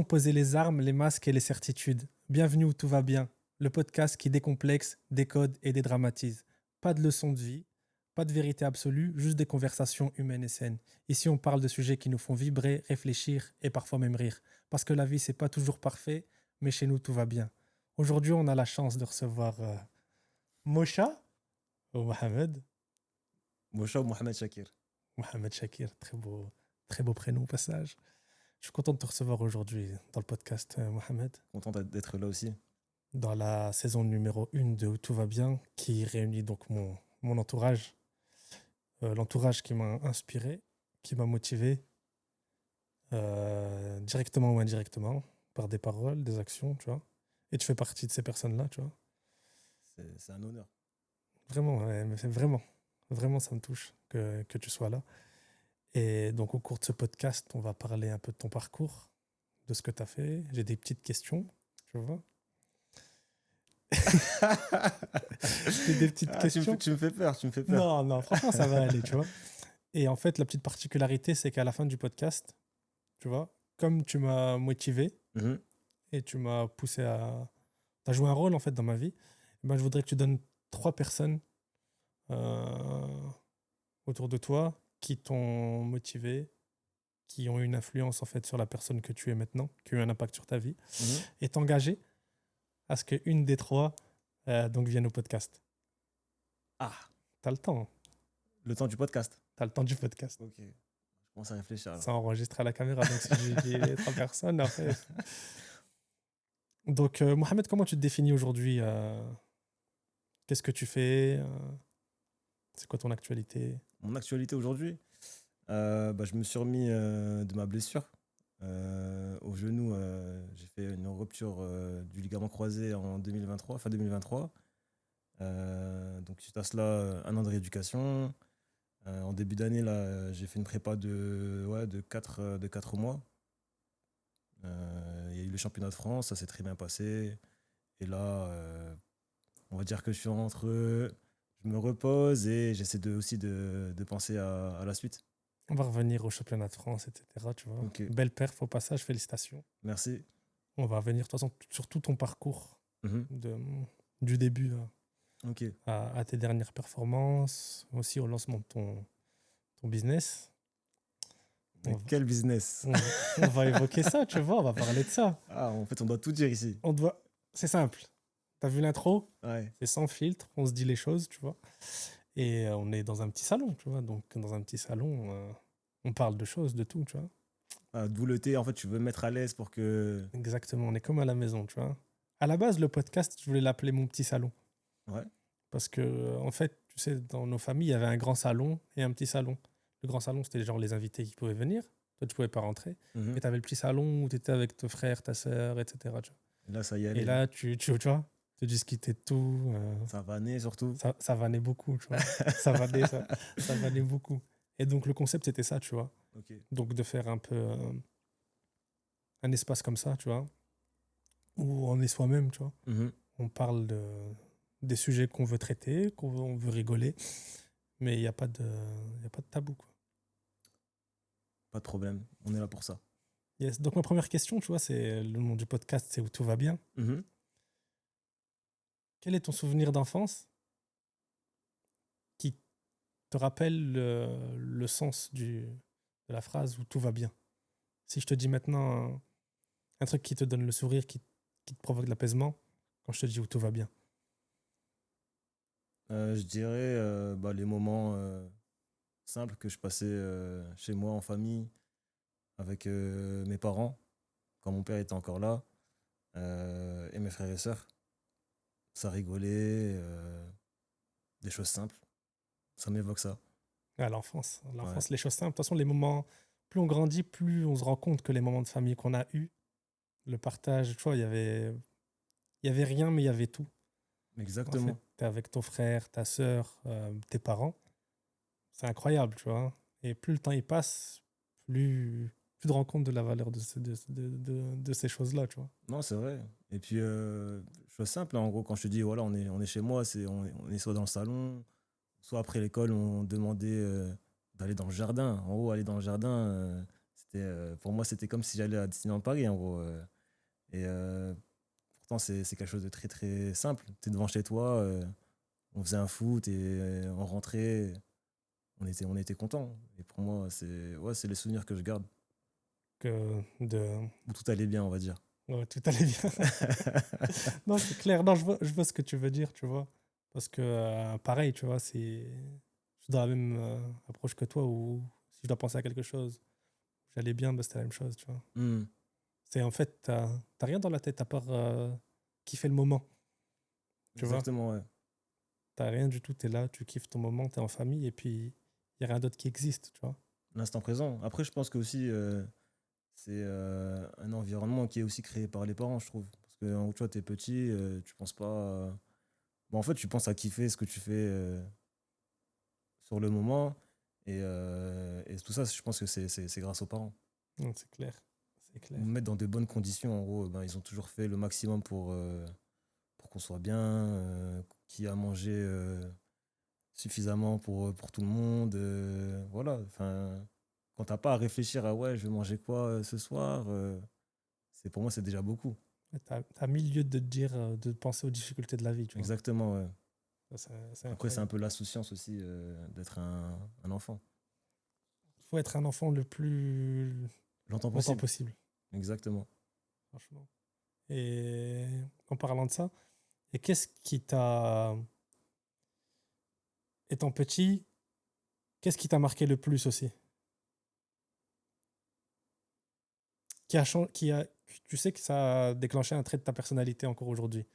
Attention, posez les armes, les masques et les certitudes. Bienvenue où tout va bien, le podcast qui décomplexe, décode et dédramatise. Pas de leçons de vie, pas de vérité absolue, juste des conversations humaines et saines. Ici, on parle de sujets qui nous font vibrer, réfléchir et parfois même rire. Parce que la vie, c'est pas toujours parfait, mais chez nous, tout va bien. Aujourd'hui, on a la chance de recevoir Mosha ou Mohamed. Mosha ou Mohamed Shakir. Mohamed Shakir, très beau prénom au passage. Je suis content de te recevoir aujourd'hui dans le podcast, Mohamed, Content d'être là aussi. dans la saison numéro 1 de Où tout va bien, qui réunit donc mon entourage, l'entourage qui m'a inspiré, qui m'a motivé, directement ou indirectement, par des paroles, des actions, tu vois. Et tu fais partie de ces personnes-là, tu vois. C'est un honneur. Vraiment, ouais, mais vraiment, ça me touche que tu sois là. Et donc, au cours de ce podcast, on va parler un peu de ton parcours, de ce que tu as fait. J'ai des petites questions, tu vois. J'ai des petites questions. Tu me fais peur, tu me fais peur. Non, franchement, ça va aller, tu vois. Et en fait, la petite particularité, c'est qu'à la fin du podcast, tu vois, comme tu m'as motivé Mhm. et tu m'as poussé à... Tu as joué un rôle, en fait, dans ma vie, eh ben, je voudrais que tu donnes 3 personnes autour de toi qui t'ont motivé, qui ont eu une influence, en fait, sur la personne que tu es maintenant, qui ont eu un impact sur ta vie, Mhm. et t'engager à ce qu'une des 3 donc vienne au podcast. Ah, T'as le temps, hein. le temps du podcast. T'as le temps du podcast. Ok. Je commence à réfléchir alors. Ça enregistre à la caméra, donc si je dis les 3 personnes, après. Donc, Mohamed, comment tu te définis aujourd'hui qu'est-ce que tu fais c'est quoi ton actualité? Mon actualité aujourd'hui, je me suis remis de ma blessure. Au genou, j'ai fait une rupture du ligament croisé en 2023, fin 2023. Donc, suite à cela, 1 an de rééducation. En début d'année, là, j'ai fait une prépa de 4 mois. Il y a eu le championnat de France, ça s'est très bien passé. Et là, on va dire que je suis je me repose et j'essaie aussi de penser à la suite. On va revenir au championnat de France, etc. Tu vois. Ok, Belle perf au passage, félicitations. merci. On va revenir de toute façon sur tout ton parcours, Mhm. de, du début Ok. à tes dernières performances, aussi au lancement de ton business. Mais On va, quel business! on va évoquer ça, tu vois, on va parler de ça. Ah, en fait, on doit tout dire ici. On doit... C'est simple. T'as vu l'intro? Ouais. C'est sans filtre, on se dit les choses, tu vois. Et on est dans un petit salon, tu vois. Donc, dans un petit salon, on parle de choses, de tout, tu vois. Ah, d'où le thé, en fait, tu veux me mettre à l'aise pour que. Exactement, on est comme à la maison, tu vois. À la base, le podcast, je voulais l'appeler Mon petit salon. Ouais. Parce que, en fait, tu sais, dans nos familles, il y avait un grand salon et un petit salon. Le grand salon, c'était genre les invités qui pouvaient venir. Toi, tu pouvais pas rentrer. Mhm. Et tu avais le petit salon où tu étais avec ton frère, ta sœur, etc. tu vois. Et là, ça y Et allait. là, tu vois, tu discutais de tout. Ça va naître surtout. Ça vannait beaucoup, tu vois. Ça vannait beaucoup. Et donc, le concept, c'était ça, tu vois. Ok. Donc, de faire un peu un espace comme ça, tu vois, où on est soi-même, tu vois. Mhm. On parle des sujets qu'on veut traiter, qu'on veut rigoler, mais il n'y a pas de tabou, quoi. Pas de problème. On est là pour ça. Yes. Donc, ma première question, tu vois, c'est le nom du podcast, c'est Où tout va bien. Mhm. Quel est ton souvenir d'enfance qui te rappelle le sens de la phrase Où tout va bien? Si je te dis maintenant un truc qui te donne le sourire, qui te provoque de l'apaisement, quand je te dis Où tout va bien. Je dirais les moments simples que je passais chez moi en famille avec mes parents, quand mon père était encore là, et mes frères et sœurs. Ça rigolait, des choses simples. Ça m'évoque ça. À l'enfance. Ouais. L'enfance, les choses simples. De toute façon, les moments, plus on grandit, plus on se rend compte que les moments de famille qu'on a eus, le partage, tu vois, il y avait rien, mais il y avait tout. En fait, Exactement. t'es avec ton frère, ta sœur, tes parents. C'est incroyable, tu vois. Et plus le temps il passe, plus tu te rends compte de la valeur de ces choses-là, tu vois. Non, c'est vrai. Et puis, chose simple, hein, en gros, quand je te dis, voilà, on est chez moi, on est soit dans le salon, soit après l'école, on demandait d'aller dans le jardin. En gros, aller dans le jardin, Pour moi, c'était comme si j'allais à Disneyland Paris, en gros. Et pourtant, c'est quelque chose de très, très simple. Tu es devant chez toi, on faisait un foot et on rentrait, on était contents. Et pour moi, c'est les souvenirs que je garde, Que de... où tout allait bien, on va dire. Ouais, tout allait bien. Non, c'est clair. Non, je vois ce que tu veux dire, tu vois. Parce que, pareil, tu vois, je suis dans la même approche que toi, où si je dois penser à quelque chose, j'allais bien, bah, c'était la même chose, tu vois. Hmm, C'est en fait, t'as rien dans la tête à part kiffer le moment, tu vois. exactement, ouais. T'as rien du tout, t'es là, tu kiffes ton moment, t'es en famille, et puis il n'y a rien d'autre qui existe, tu vois. L'instant présent. Après, je pense que aussi, c'est un environnement qui est aussi créé par les parents, je trouve. Parce que, en gros, tu vois, t'es petit, tu penses pas. Bon, en fait, tu penses à kiffer ce que tu fais sur le moment. Et tout ça, je pense que c'est grâce aux parents. Non, c'est clair, c'est clair. Nous mettre dans de bonnes conditions, en gros, ben, ils ont toujours fait le maximum pour qu'on soit bien, qu'il y ait à manger suffisamment pour tout le monde. Voilà, enfin, quand t'as pas à réfléchir à ouais, je vais manger quoi ce soir, pour moi, c'est déjà beaucoup. T'as mille lieux de te dire, de penser aux difficultés de la vie, tu vois. Exactement, ouais. Ça, c'est Après, c'est un incroyable. peu l'insouciance aussi d'être un enfant. Il faut être un enfant le plus Longtemps longtemps possible. possible, Exactement. franchement. Et en parlant de ça, et qu'est-ce qui t'a, étant petit, qu'est-ce qui t'a marqué le plus aussi? Qui a, tu sais que ça a déclenché un trait de ta personnalité encore aujourd'hui.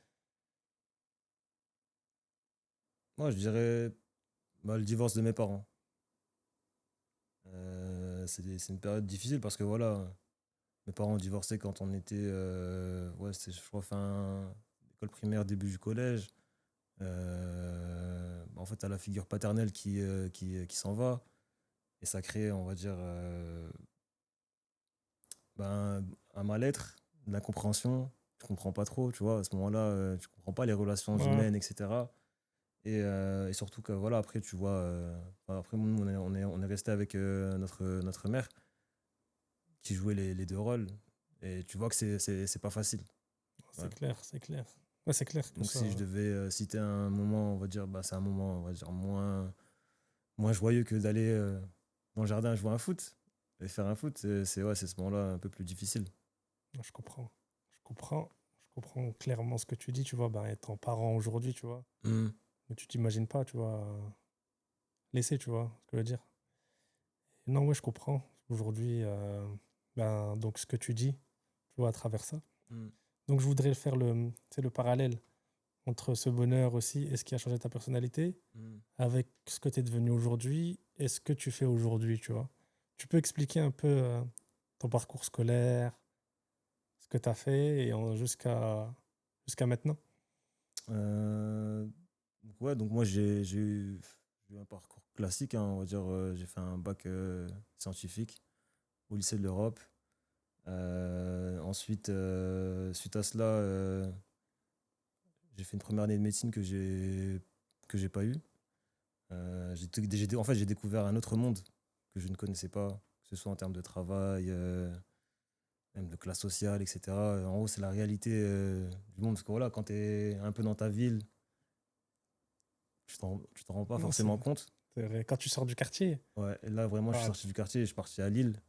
Moi, je dirais bah, le divorce de mes parents. C'est une période difficile parce que voilà, mes parents ont divorcé quand on était, ouais, c'était, je crois, fin école primaire, début du collège. En fait, t'as la figure paternelle qui s'en va et ça crée, on va dire, ben, un mal-être, de l'incompréhension. Tu comprends pas trop, tu vois, à ce moment-là, tu comprends pas les relations Ouais, humaines, etc. Et surtout que voilà, après, tu vois, enfin, après, nous, on est resté avec notre mère qui jouait les deux rôles. Et tu vois que c'est pas facile. c'est Voilà. clair, c'est clair. Ouais, c'est clair que Donc, ça. si je devais citer un moment, on va dire, bah, c'est un moment, on va dire, moins joyeux que d'aller dans le jardin jouer un foot et faire un foot. Ouais, c'est ce moment-là un peu plus difficile. Je comprends. Je comprends. Je comprends clairement ce que tu dis, tu vois, ben, étant parent aujourd'hui, tu vois. Mhm. Mais tu t'imagines pas, tu vois, laisser, tu vois, ce que je veux dire. Non, ouais, je comprends. Aujourd'hui, ben, donc ce que tu dis, tu vois, à travers ça. Mhm. Donc je voudrais faire c'est le parallèle entre ce bonheur aussi et ce qui a changé ta personnalité Mhm. avec ce que tu es devenu aujourd'hui et ce que tu fais aujourd'hui, tu vois. Tu peux expliquer un peu ton parcours scolaire, ce que tu as fait jusqu'à maintenant? Euh, ouais, donc moi, j'ai eu un parcours classique, hein, on va dire. J'ai fait un bac scientifique au lycée de l'Europe. Ensuite, suite à cela, j'ai fait une première année de médecine que j'ai pas eu. En fait, j'ai découvert un autre monde que je ne connaissais pas, que ce soit en termes de travail, même de classe sociale, etc. En gros, c'est la réalité du monde. Parce que voilà, quand tu es un peu dans ta ville, tu t'en rends pas Non, forcément compte. c'est vrai. Quand tu sors du quartier, Ouais, et là, vraiment, je suis ah, sorti du quartier, je suis parti à Lille.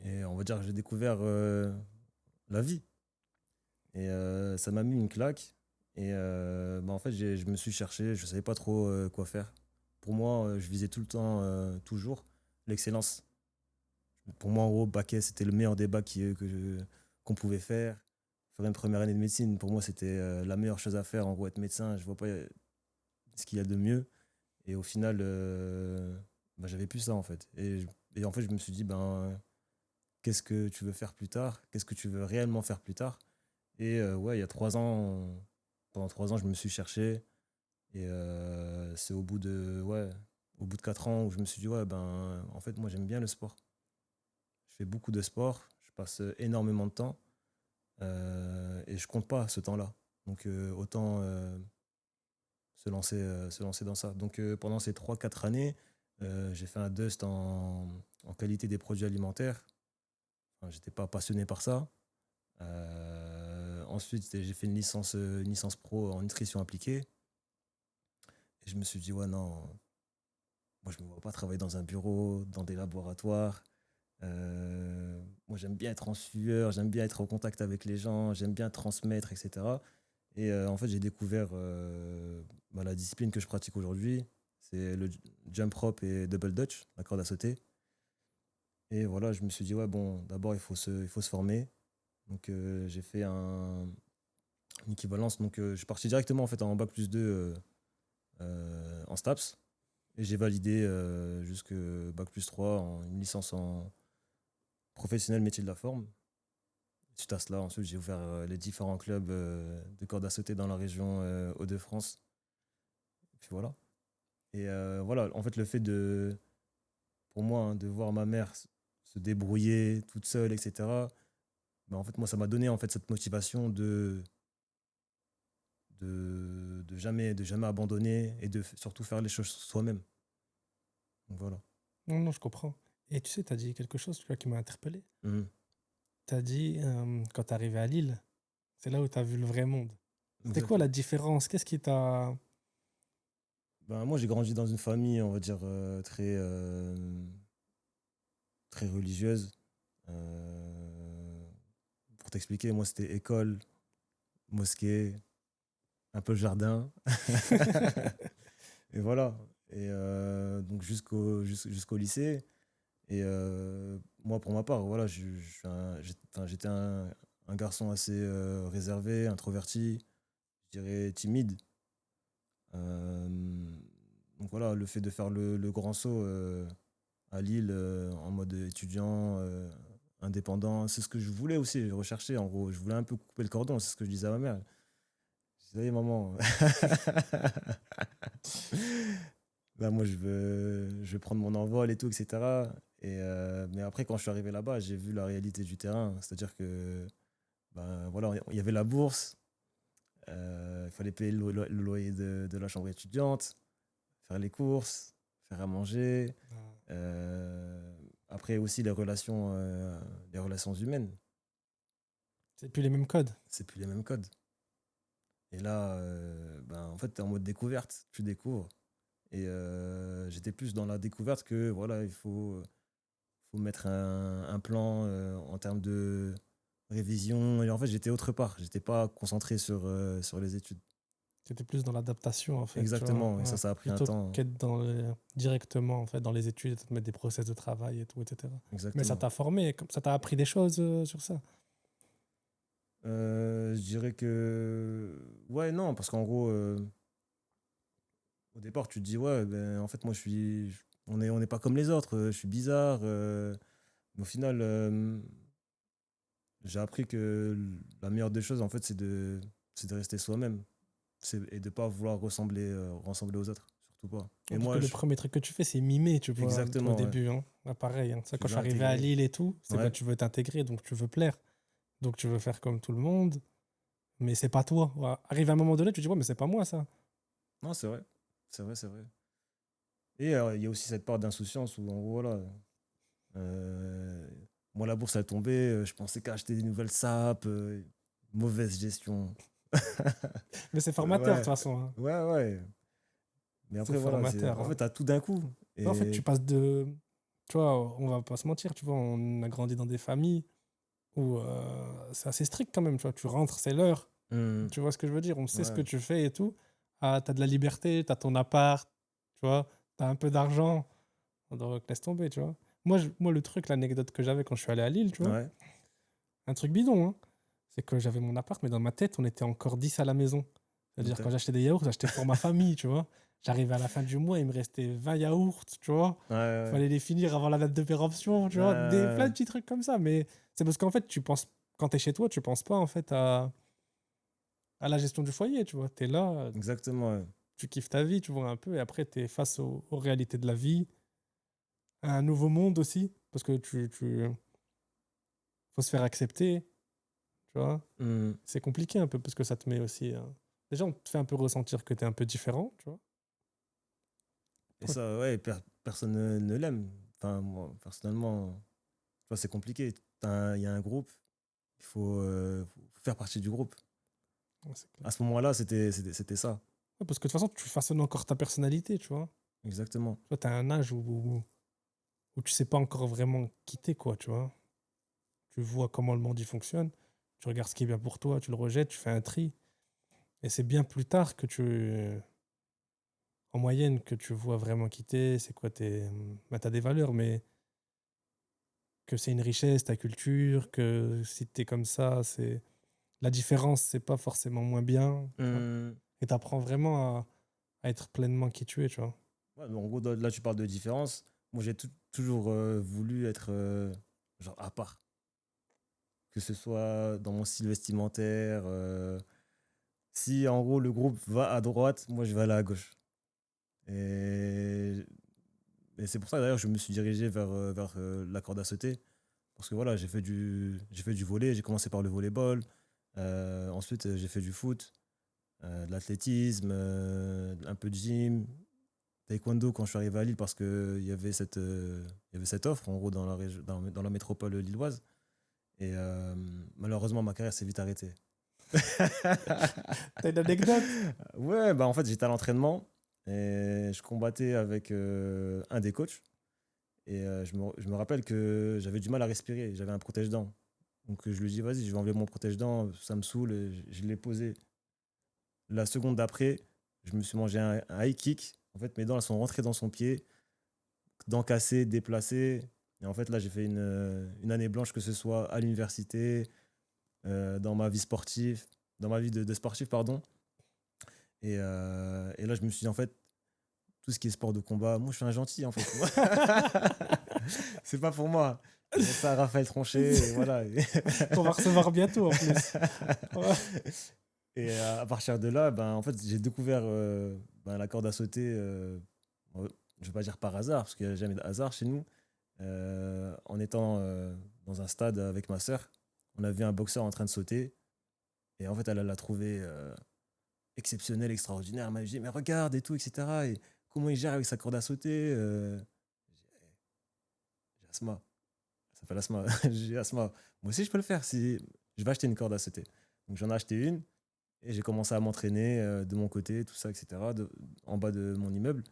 Et on va dire que j'ai découvert la vie. Et ça m'a mis une claque. Et en fait, je me suis cherché, je savais pas trop quoi faire. Pour moi, je visais tout le temps, toujours, l'excellence. Pour moi, en gros, bac S, c'était le meilleur des bacs qu'on pouvait faire. Faire une première année de médecine, pour moi, c'était la meilleure chose à faire. En gros, être médecin, je vois pas ce qu'il y a de mieux. Et au final, j'avais plus ça, en fait. Et en fait, je me suis dit, qu'est-ce que tu veux faire plus tard? Qu'est-ce que tu veux réellement faire plus tard? Et ouais, il y a 3 ans, pendant 3 ans, je me suis cherché. Et c'est au bout de 4 ans où je me suis dit, ouais, en fait, moi, j'aime bien le sport. Je fais beaucoup de sport, je passe énormément de temps et je compte pas ce temps-là. Donc autant se lancer dans ça. Donc pendant ces 3 4 années, J'ai fait un Dust en qualité des produits alimentaires. Enfin, j'étais pas passionné par ça. Ensuite, j'ai fait une licence pro en nutrition appliquée. Et je me suis dit, ouais, non, moi, je me vois pas travailler dans un bureau, dans des laboratoires. Moi, j'aime bien être en sueur, j'aime bien être en contact avec les gens, j'aime bien transmettre, etc. Et en fait, j'ai découvert la discipline que je pratique aujourd'hui. C'est le jump rope et double dutch, la corde à sauter. Et voilà, je me suis dit, ouais, bon, d'abord, il faut se former. Donc, j'ai fait une équivalence. Donc, je suis parti directement en fait en bac plus 2 en STAPS. Et j'ai validé jusque bac plus 3 une licence en professionnel métier de la forme. Suite à cela, ensuite, j'ai ouvert les différents clubs de corde à sauter dans la région Hauts-de-France. Et puis voilà. Et voilà, en fait, pour moi, hein, de voir ma mère se débrouiller toute seule, etc. En fait, moi, ça m'a donné en fait cette motivation de jamais abandonner et de surtout faire les choses soi-même. Donc voilà. Non, non, je comprends. Et tu sais, tu as dit quelque chose, tu vois, qui m'a interpellé. Mhm. Tu as dit, quand tu es arrivé à Lille, c'est là où tu as vu le vrai monde. C'était quoi la Exactement. différence? Qu'est-ce qui t'a... Moi, j'ai grandi dans une famille, on va dire, très religieuse. Euh, pour t'expliquer, moi, c'était école, mosquée, un peu le jardin. Et voilà. Et donc jusqu'au lycée. Et moi, pour ma part, voilà, enfin, j'étais un garçon assez réservé, introverti, je dirais timide. Euh, donc voilà, le fait de faire le grand saut à Lille en mode étudiant, indépendant, c'est ce que je voulais aussi, je recherchais en gros. Je voulais un peu couper le cordon, c'est ce que je disais à ma mère. Je disais, maman, là, moi, je veux prendre mon envol et tout, etc. Mais après, quand je suis arrivé là-bas, j'ai vu la réalité du terrain. C'est-à-dire que, ben, voilà, il y avait la bourse, il fallait payer le loyer de la chambre étudiante, faire les courses, faire à manger. euh, Après aussi les relations humaines, C'est plus les mêmes codes. c'est plus les mêmes codes. Et là, en fait, tu es en mode découverte, tu découvres. Et j'étais plus dans la découverte que, voilà, faut mettre un plan en termes de révision. Et en fait, j'étais autre part. J'étais pas concentré sur les études. C'était plus dans l'adaptation, en fait, tu vois. Exactement. Et Ouais. ça a pris un Plutôt temps. qu'être directement, en fait, dans les études, te mettre des process de travail et tout, etc. Mais ça Exactement. t'a formé, ça t'a appris des choses sur ça. Je dirais que. Ouais, non, parce qu'en gros, au départ, tu te dis, ouais, ben, en fait, moi, on n'est pas comme les autres. Je suis bizarre. Mais au final, j'ai appris que la meilleure des choses, en fait, c'est de rester soi-même. Et de pas vouloir ressembler aux autres, surtout pas. Et Parce que moi, le premier truc que tu fais, c'est mimer, tu vois, au exactement, ouais. début. Hein. Ah, pareil, hein. Ça, Tu quand je veux suis arrivé à intégrer. Lille et tout, c'est bah, Ouais. tu veux t'intégrer, donc tu veux plaire. Donc tu veux faire comme tout le monde, mais c'est pas toi. Voilà. Arrive à un moment donné, tu te dis, ouais, mais c'est pas moi, ça. Non, c'est vrai. C'est vrai, c'est vrai. Et il y a aussi cette part d'insouciance où, en gros, voilà. euh, Moi, la bourse, elle tombait. Je pensais qu'à acheter des nouvelles sapes. Mauvaise gestion. Mais c'est formateur, de toute Ouais, façon. Hein. ouais, ouais. Mais C'est après, voilà. formateur. En fait, Hein. t'as tout d'un coup. En fait, tu Et. passes de. Tu vois, on va pas se mentir, tu vois, on a grandi dans des familles où c'est assez strict quand même, tu vois. Tu rentres, c'est l'heure. Hmm, Tu vois ce que je veux dire? On sait ce que ouais. tu fais et tout. Ah, t'as de la liberté, t'as ton appart, tu vois, t'as un peu d'argent. Donc laisse tomber, tu vois. Moi, le truc, l'anecdote que j'avais quand je suis allé à Lille, tu vois, Ouais. un truc bidon, hein, c'est que j'avais mon appart, mais dans ma tête, on était encore 10 à la maison. C'est-à-dire, Ok. quand j'achetais des yaourts, j'achetais pour ma famille, tu vois. J'arrivais à la fin du mois, il me restait 20 yaourts, tu vois. Ouais, ouais, Fallait les finir avant la date de péremption, tu ouais. vois. Plein Ouais, de petits trucs comme ça. Mais c'est parce qu'en fait, tu penses, quand t'es chez toi, tu penses pas, en fait, à la gestion du foyer, tu vois. T'es là, exactement. Ouais. tu kiffes ta vie, tu vois, un peu, et après, t'es face aux réalités de la vie, à un nouveau monde aussi, parce que faut se faire accepter, tu vois. Hmm. C'est compliqué un peu, parce que ça te met aussi... déjà, on te fait un peu ressentir que t'es un peu différent, tu vois. Et ça, ouais, personne ne l'aime. Enfin, moi, personnellement, tu vois, c'est compliqué. Il y a un groupe, faut faire partie du groupe. Ouais, c'est clair. À ce moment-là, c'était ça. Ouais, parce que de toute façon, tu façonnes encore ta personnalité, tu vois. Exactement. Tu vois, t'as un âge où tu sais pas encore vraiment quitter, quoi, tu vois. Tu vois comment le monde y fonctionne, tu regardes ce qui est bien pour toi, tu le rejettes, tu fais un tri. Et c'est bien plus tard en moyenne, que tu vois vraiment quitter, c'est quoi tes... Bah, t'as des valeurs, mais que c'est une richesse, ta culture, que si t'es comme ça, c'est... La différence, c'est pas forcément moins bien, tu vois. Hum, Et t'apprends vraiment à être pleinement qui tu es, tu vois. ouais, mais en gros, là, tu parles de différence. Moi, j'ai toujours voulu être genre à part. Que ce soit dans mon style vestimentaire. Si en gros le groupe va à droite, moi je vais aller à gauche. Et, et c'est pour ça d'ailleurs que je me suis dirigé vers la corde à sauter. Parce que voilà, j'ai fait du volley, j'ai commencé par le volleyball. Ensuite, j'ai fait du foot, de l'athlétisme, un peu de gym, taekwondo quand je suis arrivé à Lille parce qu'il y avait cette offre en gros dans la, dans la métropole lilloise. Et malheureusement, ma carrière s'est vite arrêtée. T'as une anecdote? Ouais, bah en fait, j'étais à l'entraînement et je combattais avec un des coachs. Et je me rappelle que j'avais du mal à respirer, j'avais un protège-dents. Donc je lui dis, vas-y, je vais enlever mon protège-dents, ça me saoule. Et je l'ai posé. La seconde d'après, je me suis mangé un high kick. En fait, mes dents, elles sont rentrées dans son pied, dents cassées, déplacées. Et en fait, là, j'ai fait une année blanche, que ce soit à l'université, dans ma vie sportive, dans ma vie de sportif, pardon. Et là, je me suis dit, en fait, tout ce qui est sport de combat, moi, je suis un gentil, en fait. C'est pas pour moi. J'ai ça à Raphaël Tronchet, et voilà. On va recevoir bientôt en plus. Ouais. Et à partir de là, ben, en fait, j'ai découvert ben, la corde à sauter, je vais pas dire par hasard, parce qu'il n'y a jamais de hasard chez nous. En étant dans un stade avec ma sœur, on a vu un boxeur en train de sauter. Et en fait, elle l'a trouvé exceptionnel, extraordinaire. Elle m'a dit, mais regarde et tout, etc. Et comment il gère avec sa corde à sauter. J'ai asthma. Ça s'appelle asthma. J'ai asthma. Moi aussi, je peux le faire si je vais acheter une corde à sauter. Donc, j'en ai acheté une et j'ai commencé à m'entraîner de mon côté, tout ça, etc., en bas de mon immeuble.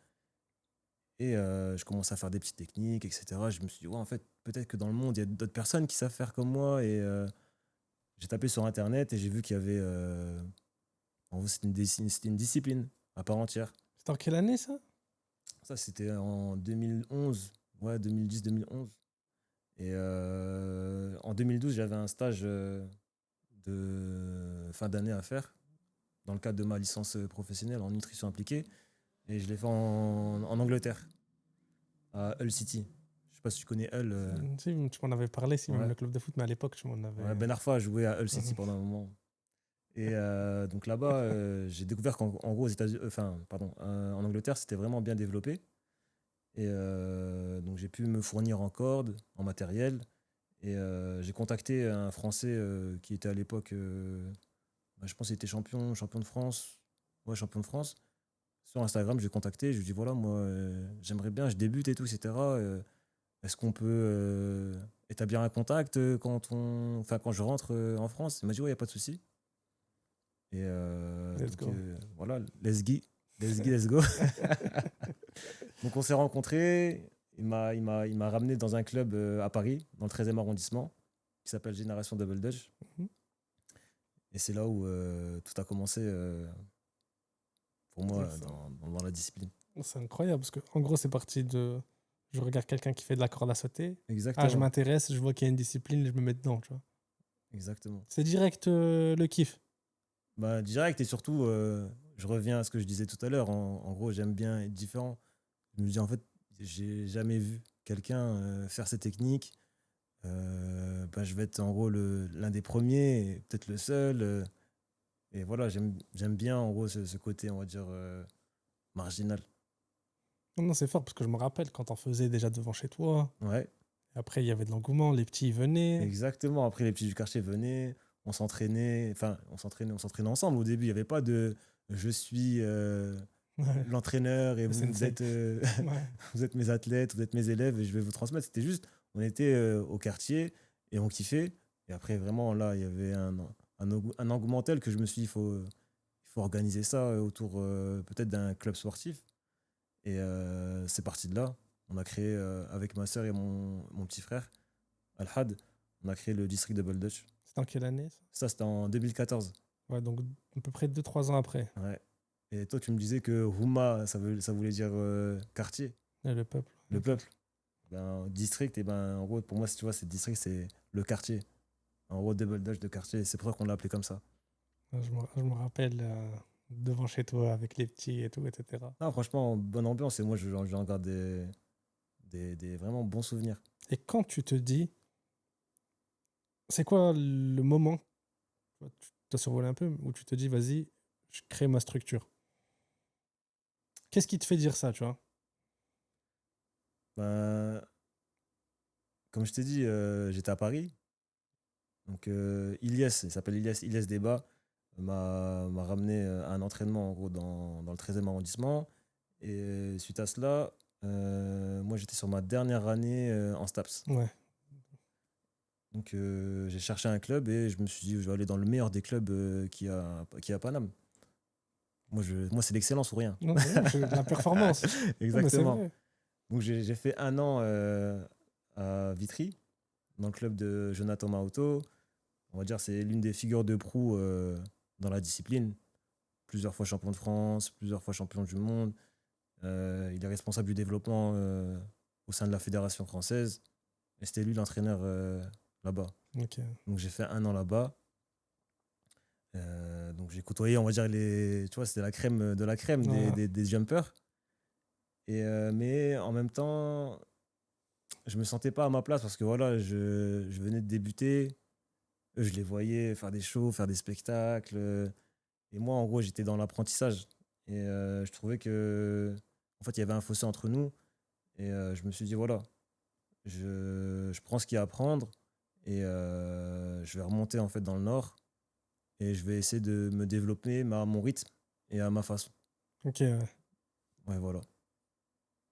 Et je commençais à faire des petites techniques, etc. Je me suis dit, ouais, en fait, peut-être que dans le monde, il y a d'autres personnes qui savent faire comme moi. Et j'ai tapé sur Internet et j'ai vu qu'il y avait. En gros, c'était une discipline à part entière. C'était en quelle année ça? Ça, c'était en 2011. Ouais, 2010-2011. Et en 2012, j'avais un stage de fin d'année à faire dans le cadre de ma licence professionnelle en nutrition appliquée. Et je l'ai fait en Angleterre, à Hull City. Je sais pas si tu connais Hull. Si, tu m'en avais parlé, si, même Ouais. le club de foot, mais à l'époque, tu m'en Ouais, avais. Ben Arfa a joué à Hull City Mhm. pendant un moment. Et donc là-bas, j'ai découvert qu'en en gros, aux États-Unis, enfin, pardon, en Angleterre, c'était vraiment bien développé. Et donc j'ai pu me fournir en cordes, en matériel. Et j'ai contacté un Français qui était à l'époque, bah, je pense qu'il était champion de France. Ouais, champion de France. Sur Instagram, j'ai contacté, je lui ai dit voilà, moi, j'aimerais bien, je débute et tout, etc. Est-ce qu'on peut établir un contact quand je rentre en France? Il m'a dit ouais, il n'y a pas de souci. Et Let's donc go. voilà, let's go. Donc on s'est rencontrés. Il m'a ramené dans un club à Paris, dans le 13e arrondissement, qui s'appelle Génération Double Dutch. Mhm. Et c'est là où tout a commencé pour moi Ça, dans la discipline. c'est incroyable parce que, en gros, c'est parti de. Je regarde quelqu'un qui fait de la corde à sauter. Ah, je Exactement, m'intéresse, je vois qu'il y a une discipline, je me mets dedans, tu vois. exactement. C'est direct le kiff. Bah, direct et surtout, je reviens à ce que je disais tout à l'heure. En gros, j'aime bien être différent. Je me dis en fait, j'ai jamais vu quelqu'un faire ces techniques. Bah, je vais être en gros l'un des premiers, et peut-être le seul. Et voilà, j'aime bien en gros ce côté, on va dire, marginal. Non, non, c'est fort parce que je me rappelle quand on faisait déjà devant chez toi. Ouais, Et après, il y avait de l'engouement, les petits ils venaient. exactement. Après, les petits du quartier venaient, on s'entraînait ensemble. Au début, il n'y avait pas de je suis Ouais, l'entraîneur et le vous sensei. êtes, Ouais. vous êtes mes athlètes, vous êtes mes élèves et je vais vous transmettre. C'était juste, on était au quartier et on kiffait. Et après, vraiment, là, il y avait un engouement tel que je me suis dit, il faut organiser ça autour peut-être d'un club sportif. Et c'est parti de là. On a créé, avec ma sœur et mon petit frère, Al-Had, on a créé le district de Boldoch. C'est en quelle année ça? Ça, c'était en 2014. Ouais, donc à peu près 2 3 ans après. Ouais. Et toi, tu me disais que Houma, ça voulait dire quartier, Ouais, le peuple. le Ok. peuple. Ben, district, et ben, en gros, pour moi, si tu vois, c'est district, c'est le quartier. En gros, Double Dutch de quartier. C'est pour ça qu'on l'a appelé comme ça. Ouais, je me rappelle devant chez toi avec les petits et tout, etc. Ah, franchement, bonne ambiance. Et moi, j'en garde des vraiment bons souvenirs. Et quand tu te dis, c'est quoi le moment, tu as survolé un peu, où tu te dis, vas-y, je crée ma structure. Qu'est-ce qui te fait dire ça, tu vois? Ben, comme je t'ai dit, j'étais à Paris. Donc, Ilyes, il s'appelle Ilyes Débat, m'a ramené à un entraînement, en gros, dans le 13e arrondissement. Et suite à cela, moi, j'étais sur ma dernière année en STAPS. Ouais, Donc, j'ai cherché un club et je me suis dit, je vais aller dans le meilleur des clubs qu'il y a à Paname. Moi, c'est l'excellence ou rien. non, non, c'est de la performance. Non, mais c'est Exactement. vrai. Donc, j'ai fait un an à Vitry, dans le club de Jonathan Maoto. On va dire c'est l'une des figures de proue dans la discipline. Plusieurs fois champion de France, plusieurs fois champion du monde. Il est responsable du développement au sein de la Fédération française. Et c'était lui l'entraîneur là-bas. Ok. Donc j'ai fait un an là-bas. Donc j'ai côtoyé, on va dire, tu vois, c'était la crème de la crème Ouais, des jumpers. Mais en même temps, je me sentais pas à ma place parce que voilà, je venais de débuter. Eux, je les voyais faire des shows, faire des spectacles. Et moi, en gros, j'étais dans l'apprentissage. Et je trouvais que, en fait, il y avait un fossé entre nous. Et je me suis dit, voilà, je prends ce qu'il y a à prendre et je vais remonter en fait dans le nord et je vais essayer de me développer à mon rythme et à ma façon. ok, ouais. Ouais, voilà.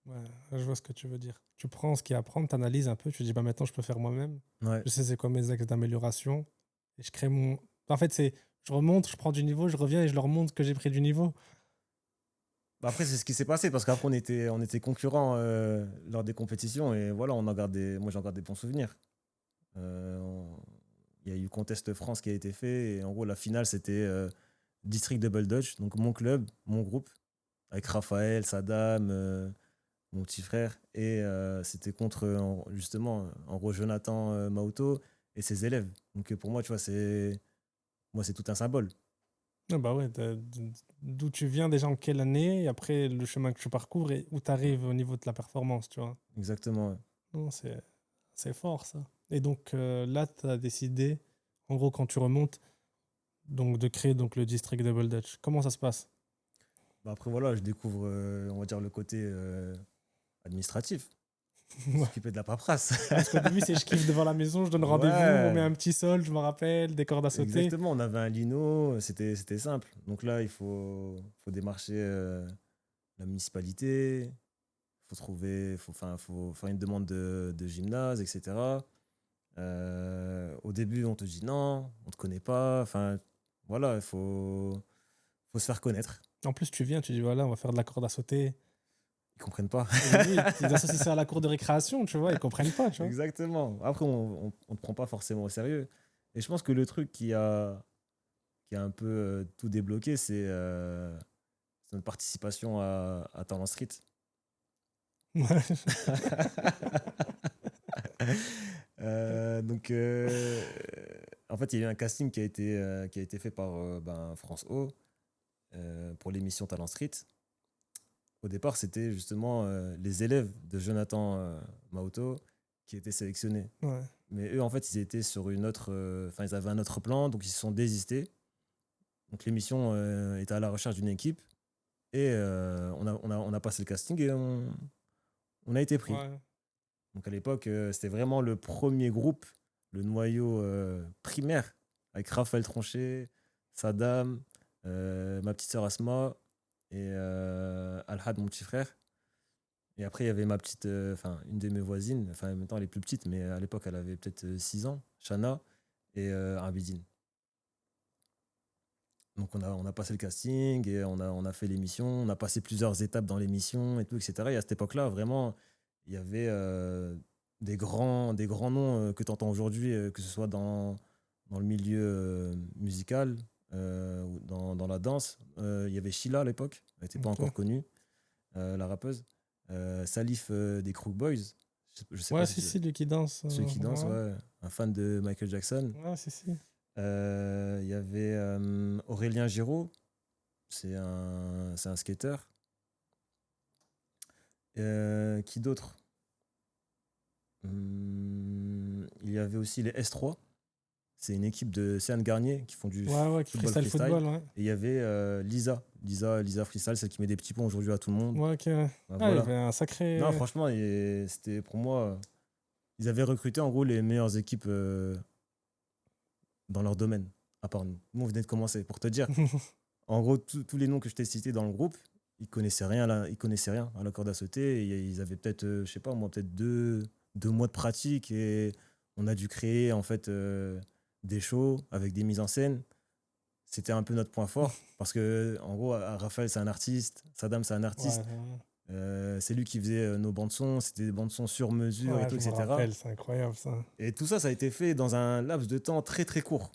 Ouais, je vois ce que tu veux dire. Tu prends ce qu'il y a à prendre, tu analyses un peu, tu dis, bah maintenant, je peux faire moi-même. Ouais. Je sais c'est quoi mes axes d'amélioration. Et je crée mon. En fait, c'est. Je remonte, je prends du niveau, je reviens et je leur montre que j'ai pris du niveau. Bah, après, c'est ce qui s'est passé parce qu'après, on était concurrents lors des compétitions et voilà, moi, j'en garde des bons souvenirs. Euh, on- Il y a eu Contest France qui a été fait et en gros, la finale, c'était District Double Dutch, donc mon club, mon groupe, avec Raphaël, Saddam, mon petit frère. Et c'était contre, justement, en gros, Jonathan Mauto et ses élèves. Donc pour moi, tu vois, c'est tout un symbole. Ah bah ouais, d'où tu viens déjà en quelle année, et après le chemin que tu parcours et où tu Ouais, arrives au niveau de la performance, tu vois. exactement. Ouais. Non, c'est fort ça. Et donc là, tu as décidé, en gros, quand tu remontes, donc de créer donc, le district Double Dutch. Comment ça se passe? Bah, après, voilà, je découvre, on va dire, le côté administratif, Ouais. s'occuper de la paperasse. Ah, parce qu'au début, c'est je kiffe devant la maison, je donne rendez-vous, on met Ouais, un petit sol, je me rappelle, des cordes à sauter. exactement. On avait un lino, c'était simple. Donc là, il faut démarcher la municipalité, faut faire une demande de gymnase, etc. Au début, on te dit non, on te connaît pas. Enfin, voilà, faut se faire connaître. En plus, tu viens, tu dis voilà, on va faire de la corde à sauter. Ils comprennent pas. Au début, ils associent ça à la cour de récréation, tu vois, ils comprennent pas, tu vois. Exactement. Après, on te prend pas forcément au sérieux. Et je pense que le truc qui a un peu tout débloqué, c'est notre participation à Talent Street. Ouais. Donc, en fait, il y a eu un casting qui a été fait par France O pour l'émission Talent Street. Au départ, c'était justement les élèves de Jonathan Mauto qui étaient sélectionnés. Ouais. Mais eux, en fait, ils étaient sur une autre. Enfin, ils avaient un autre plan, donc ils se sont désistés. Donc l'émission était à la recherche d'une équipe et on a passé le casting et on a été pris. Ouais. Donc à l'époque, c'était vraiment le premier groupe, le noyau primaire, avec Raphaël Tronchet, Saddam, ma petite sœur Asma et Alhad, mon petit frère. Et après, il y avait ma petite, enfin, une de mes voisines, enfin, maintenant elle est plus petite, mais à l'époque, elle avait peut-être 6 ans, Shana, et Abidine. Donc, on a passé le casting et on a fait l'émission. On a passé plusieurs étapes dans l'émission et tout, etc. Et à cette époque-là, vraiment, il y avait des grands noms que tu entends aujourd'hui, que ce soit dans le milieu musical ou dans la danse. Il y avait Sheila à l'époque, elle n'était pas Ok. encore connue, la rappeuse. Salif des Crook Boys, je sais pas Ouais, si si, lui qui danse. celui qui danse, Ouais, ouais, un fan de Michael Jackson. ouais, si. Il y avait Aurélien Giraud, c'est un skater. Qui d'autre? Il y avait aussi les S3. C'est une équipe de Seine Garnier qui font du Ouais, qui football freestyle freestyle. football, ouais. Et il y avait Lisa Freestyle, celle qui met des petits points aujourd'hui à tout le monde. Ouais, ok. Bah, Ah, il y voilà. avait un Non, sacré. franchement, c'était pour moi. Ils avaient recruté en gros les meilleures équipes dans leur domaine, à part nous. Nous, on venait de commencer. Pour te dire, en gros, tous les noms que je t'ai cités dans le groupe, ils connaissaient rien à la corde à sauter. Et ils avaient peut-être, je sais pas moi, peut-être 2 mois de pratique et on a dû créer en fait des shows avec des mises en scène. C'était un peu notre point fort parce que en gros, Raphaël c'est un artiste, Saddam c'est un Ouais, artiste. C'est lui qui faisait nos bandes son, c'était des bandes son sur mesure et ouais, tout, je me etc. rappelle, c'est incroyable ça. Et tout ça, ça a été fait dans un laps de temps très très court.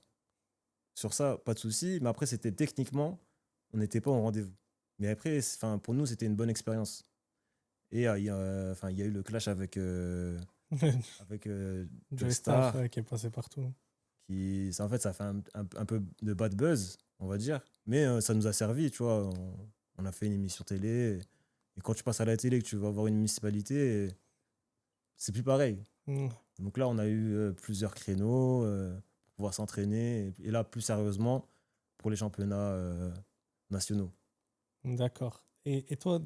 Sur ça, pas de souci. Mais après, c'était techniquement, on n'était pas au rendez-vous. Mais après, enfin, pour nous, c'était une bonne expérience. Et enfin, il y a eu le clash avec Joey Star, Joystar, ouais, qui est passé partout. en fait, ça fait un peu de bad buzz, on va dire. Mais ça nous a servi, tu vois. On a fait une émission télé. Et quand tu passes à la télé, que tu vas voir une municipalité, c'est plus pareil. Mm. Donc là, on a eu plusieurs créneaux pour pouvoir s'entraîner. Et là, plus sérieusement, pour les championnats nationaux. D'accord. Et toi,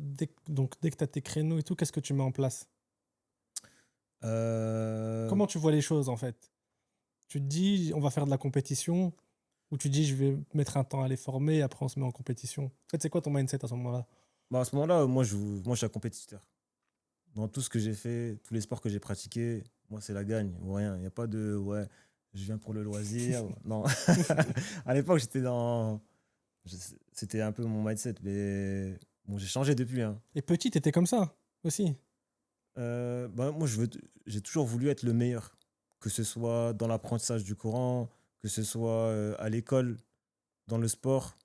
donc, dès que tu as tes créneaux et tout, qu'est-ce que tu mets en place? Euh, Comment tu vois les choses en fait? Tu te dis, on va faire de la compétition, ou tu dis, je vais mettre un temps à les former, et après on se met en compétition. En fait, c'est quoi ton mindset à ce moment-là? à ce moment-là, moi, je suis un compétiteur. Dans tout ce que j'ai fait, tous les sports que j'ai pratiqués, moi, c'est la gagne ou rien. Il n'y a pas de ouais, je viens pour le loisir. Non. À l'époque, c'était un peu mon mindset. Mais bon, j'ai changé depuis, hein. Et petit, t'étais comme ça aussi. Moi, j'ai toujours voulu être le meilleur. Que ce soit dans l'apprentissage du Coran, que ce soit à l'école, dans le sport.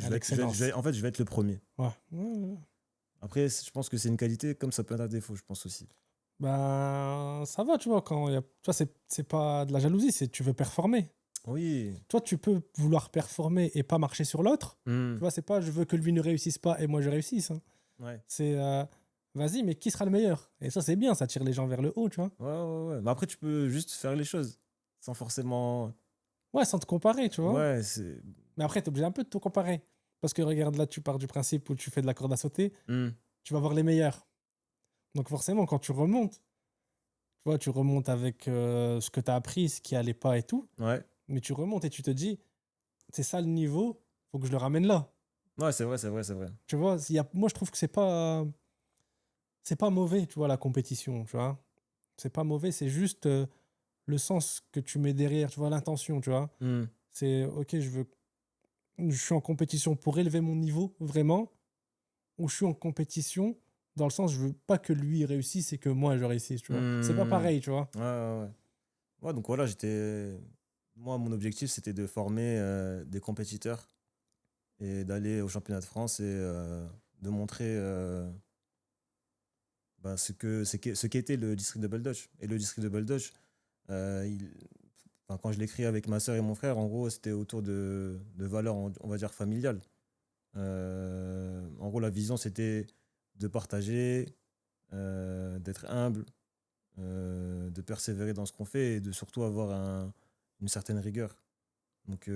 À l'excellence. En fait, je vais être le premier. Ouais. Ouais. Après, je pense que c'est une qualité, comme ça peut être un défaut, je pense aussi. Ben, ça va, tu vois, quand il y a... Toi, c'est pas de la jalousie, c'est tu veux performer. Oui. Toi, tu peux vouloir performer et pas marcher sur l'autre. Tu Hmm. vois, c'est pas je veux que lui ne réussisse pas et moi je réussisse, hein. Ouais. C'est vas-y, mais qui sera le meilleur? Et ça, c'est bien, ça tire les gens vers le haut, tu vois. Ouais, ouais, ouais. Mais après, tu peux juste faire les choses sans forcément. Ouais, sans te comparer, tu vois. Ouais, c'est. Mais après, t'es obligé un peu de te comparer. Parce que regarde, là, tu pars du principe où tu fais de la corde à sauter, Hmm. tu vas voir les meilleurs. Donc forcément, quand tu remontes, tu vois, tu remontes avec ce que tu as appris, ce qui allait pas et tout, Ouais. mais tu remontes et tu te dis, c'est ça le niveau, faut que je le ramène là. Ouais, c'est vrai, c'est vrai, c'est vrai. Tu vois, moi je trouve que c'est pas mauvais, tu vois, la compétition, tu vois. C'est pas mauvais, c'est juste le sens que tu mets derrière, tu vois, l'intention, tu vois. Hmm. C'est ok, je suis en compétition pour élever mon niveau vraiment, ou je suis en compétition dans le sens je veux pas que lui réussisse et que moi je réussisse, tu vois. C'est pas Hmm. pareil, tu vois. Ouais, ouais, ouais. Ouais, donc voilà, Moi, mon objectif, c'était de former des compétiteurs et d'aller au championnat de France et de montrer ce qu'était le district de Beldoche. Et le district de Beldoche, euh, il- quand je l'écris avec ma soeur et mon frère, en gros, c'était autour de valeurs, on va dire, familiales. En gros, la vision, c'était de partager, d'être humble, de persévérer dans ce qu'on fait et de surtout avoir une certaine rigueur. Donc,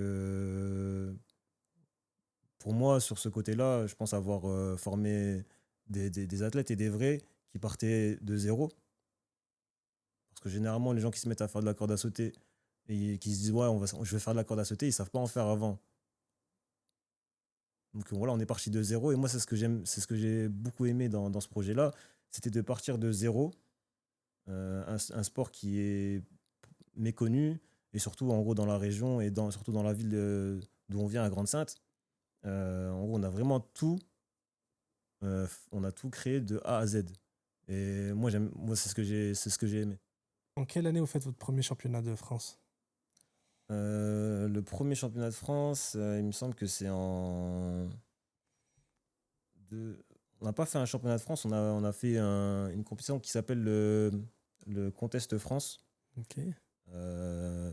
pour moi, sur ce côté-là, je pense avoir formé des athlètes et des vrais qui partaient de zéro. Parce que généralement, les gens qui se mettent à faire de la corde à sauter et qui se disent, ouais, je vais faire de la corde à sauter, ils savent pas en faire avant. Donc voilà, on est parti de zéro. Et moi, c'est ce que j'ai beaucoup aimé dans ce projet-là. C'était de partir de zéro. Un sport qui est méconnu. Et surtout, en gros, dans la région et surtout dans la ville d'où on vient, à Grande-Synthe. En gros, on a tout créé de A à Z. Et moi c'est ce que j'ai aimé. En quelle année vous faites votre premier championnat de France? Le premier championnat de France, il me semble que c'est deux- on n'a pas fait un championnat de France, on a fait une compétition qui s'appelle le Contest France. Ok.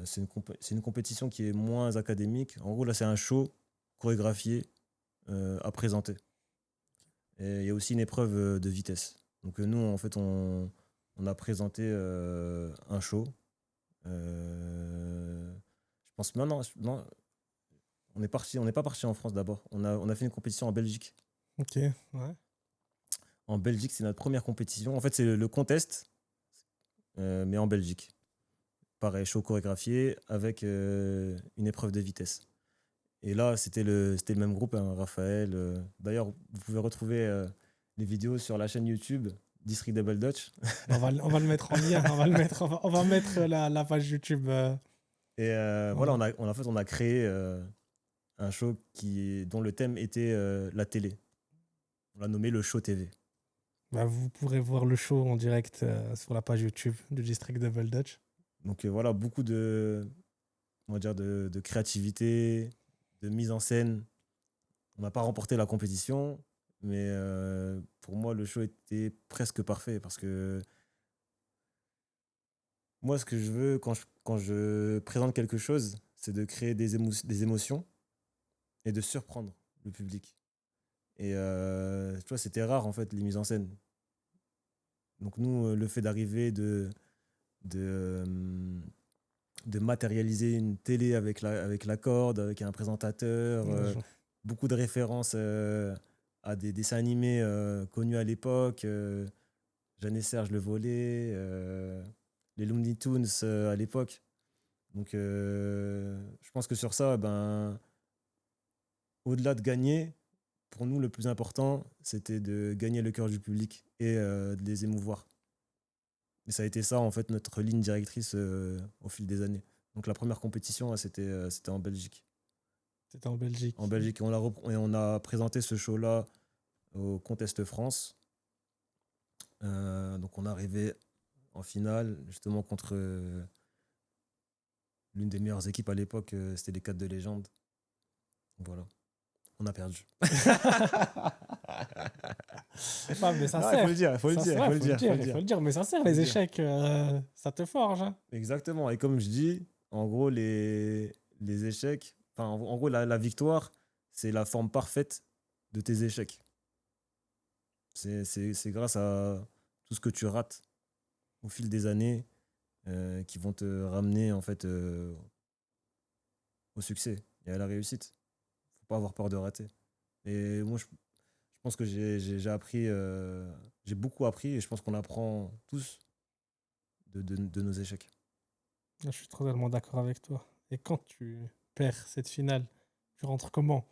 C'est une compétition qui est moins académique. En gros, là, c'est un show chorégraphié à présenter. Et il y a aussi une épreuve de vitesse. Donc nous, en fait, on a présenté un show. Je pense maintenant, non, on n'est pas parti en France d'abord. On a fait une compétition en Belgique. Ok, ouais. En Belgique, c'est notre première compétition. En fait, c'est le contest, mais en Belgique. Pareil, show chorégraphié avec une épreuve de vitesse. Et là, c'était le même groupe, hein, Raphaël. D'ailleurs, vous pouvez retrouver les vidéos sur la chaîne YouTube District Double Dutch. On va le mettre en lien. On va mettre la page YouTube. Et voilà, Voilà. on a créé un show dont le thème était la télé. On l'a nommé le show TV. Bah, vous pourrez voir le show en direct sur la page YouTube du District Double Dutch. Donc voilà, beaucoup on va dire de créativité, de mise en scène. On n'a pas remporté la compétition, mais pour moi, le show était presque parfait parce que moi, ce que je veux quand je présente quelque chose, c'est de créer des émotions et de surprendre le public. Et tu vois, c'était rare en fait, les mises en scène. Donc nous, le fait d'arriver, de, euh, de matérialiser une télé avec la corde, avec un présentateur, Ouais, beaucoup de références à des dessins animés connus à l'époque, Jeanne et Serge le Volet, les Looney Tunes à l'époque. Donc je pense que sur ça, ben, au-delà de gagner, pour nous, le plus important, c'était de gagner le cœur du public et de les émouvoir. Et ça a été ça, en fait, notre ligne directrice au fil des années. Donc la première compétition, ouais, c'était en Belgique. c'était en Belgique. En Belgique, et on a présenté ce show-là au Contest France. Donc on est arrivé en finale, justement, contre l'une des meilleures équipes à l'époque, c'était les 4 de légende. Voilà, on a perdu. Ouais, mais ça Non, il faut le sert. dire, il faut le Ça dire, sert, il faut le faut le dire, il faut dire, le il faut dire. le dire. Mais ça sert, Faut le les dire. échecs. Ça te forge, hein. Exactement. Et comme je dis, en gros, les échecs, enfin, en gros, la victoire, c'est la forme parfaite de tes échecs. C'est grâce à tout ce que tu rates au fil des années qui vont te ramener en fait au succès et à la réussite. Faut pas avoir peur de rater. Et moi, je pense que j'ai appris, j'ai beaucoup appris et je pense qu'on apprend tous de nos échecs. Je suis totalement d'accord avec toi. Et quand tu perds cette finale, tu rentres comment?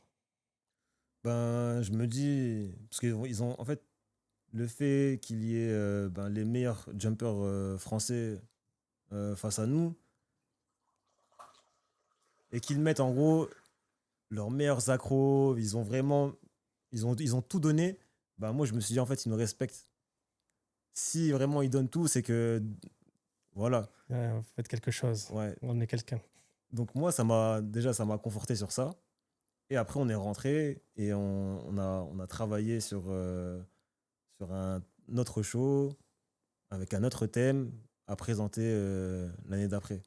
Ben, je me dis, parce qu'ils ont, en fait, le fait qu'il y ait ben, les meilleurs jumpers français face à nous et qu'ils mettent en gros leurs meilleurs accros, ils ont tout donné. Ben, moi, je me suis dit, en fait, ils nous respectent. Si vraiment ils donnent tout, c'est que, voilà, Faites quelque chose. ouais. On est quelqu'un. Donc moi, ça m'a conforté sur ça. Et après, on est rentré et on a travaillé sur un autre show avec un autre thème à présenter l'année d'après.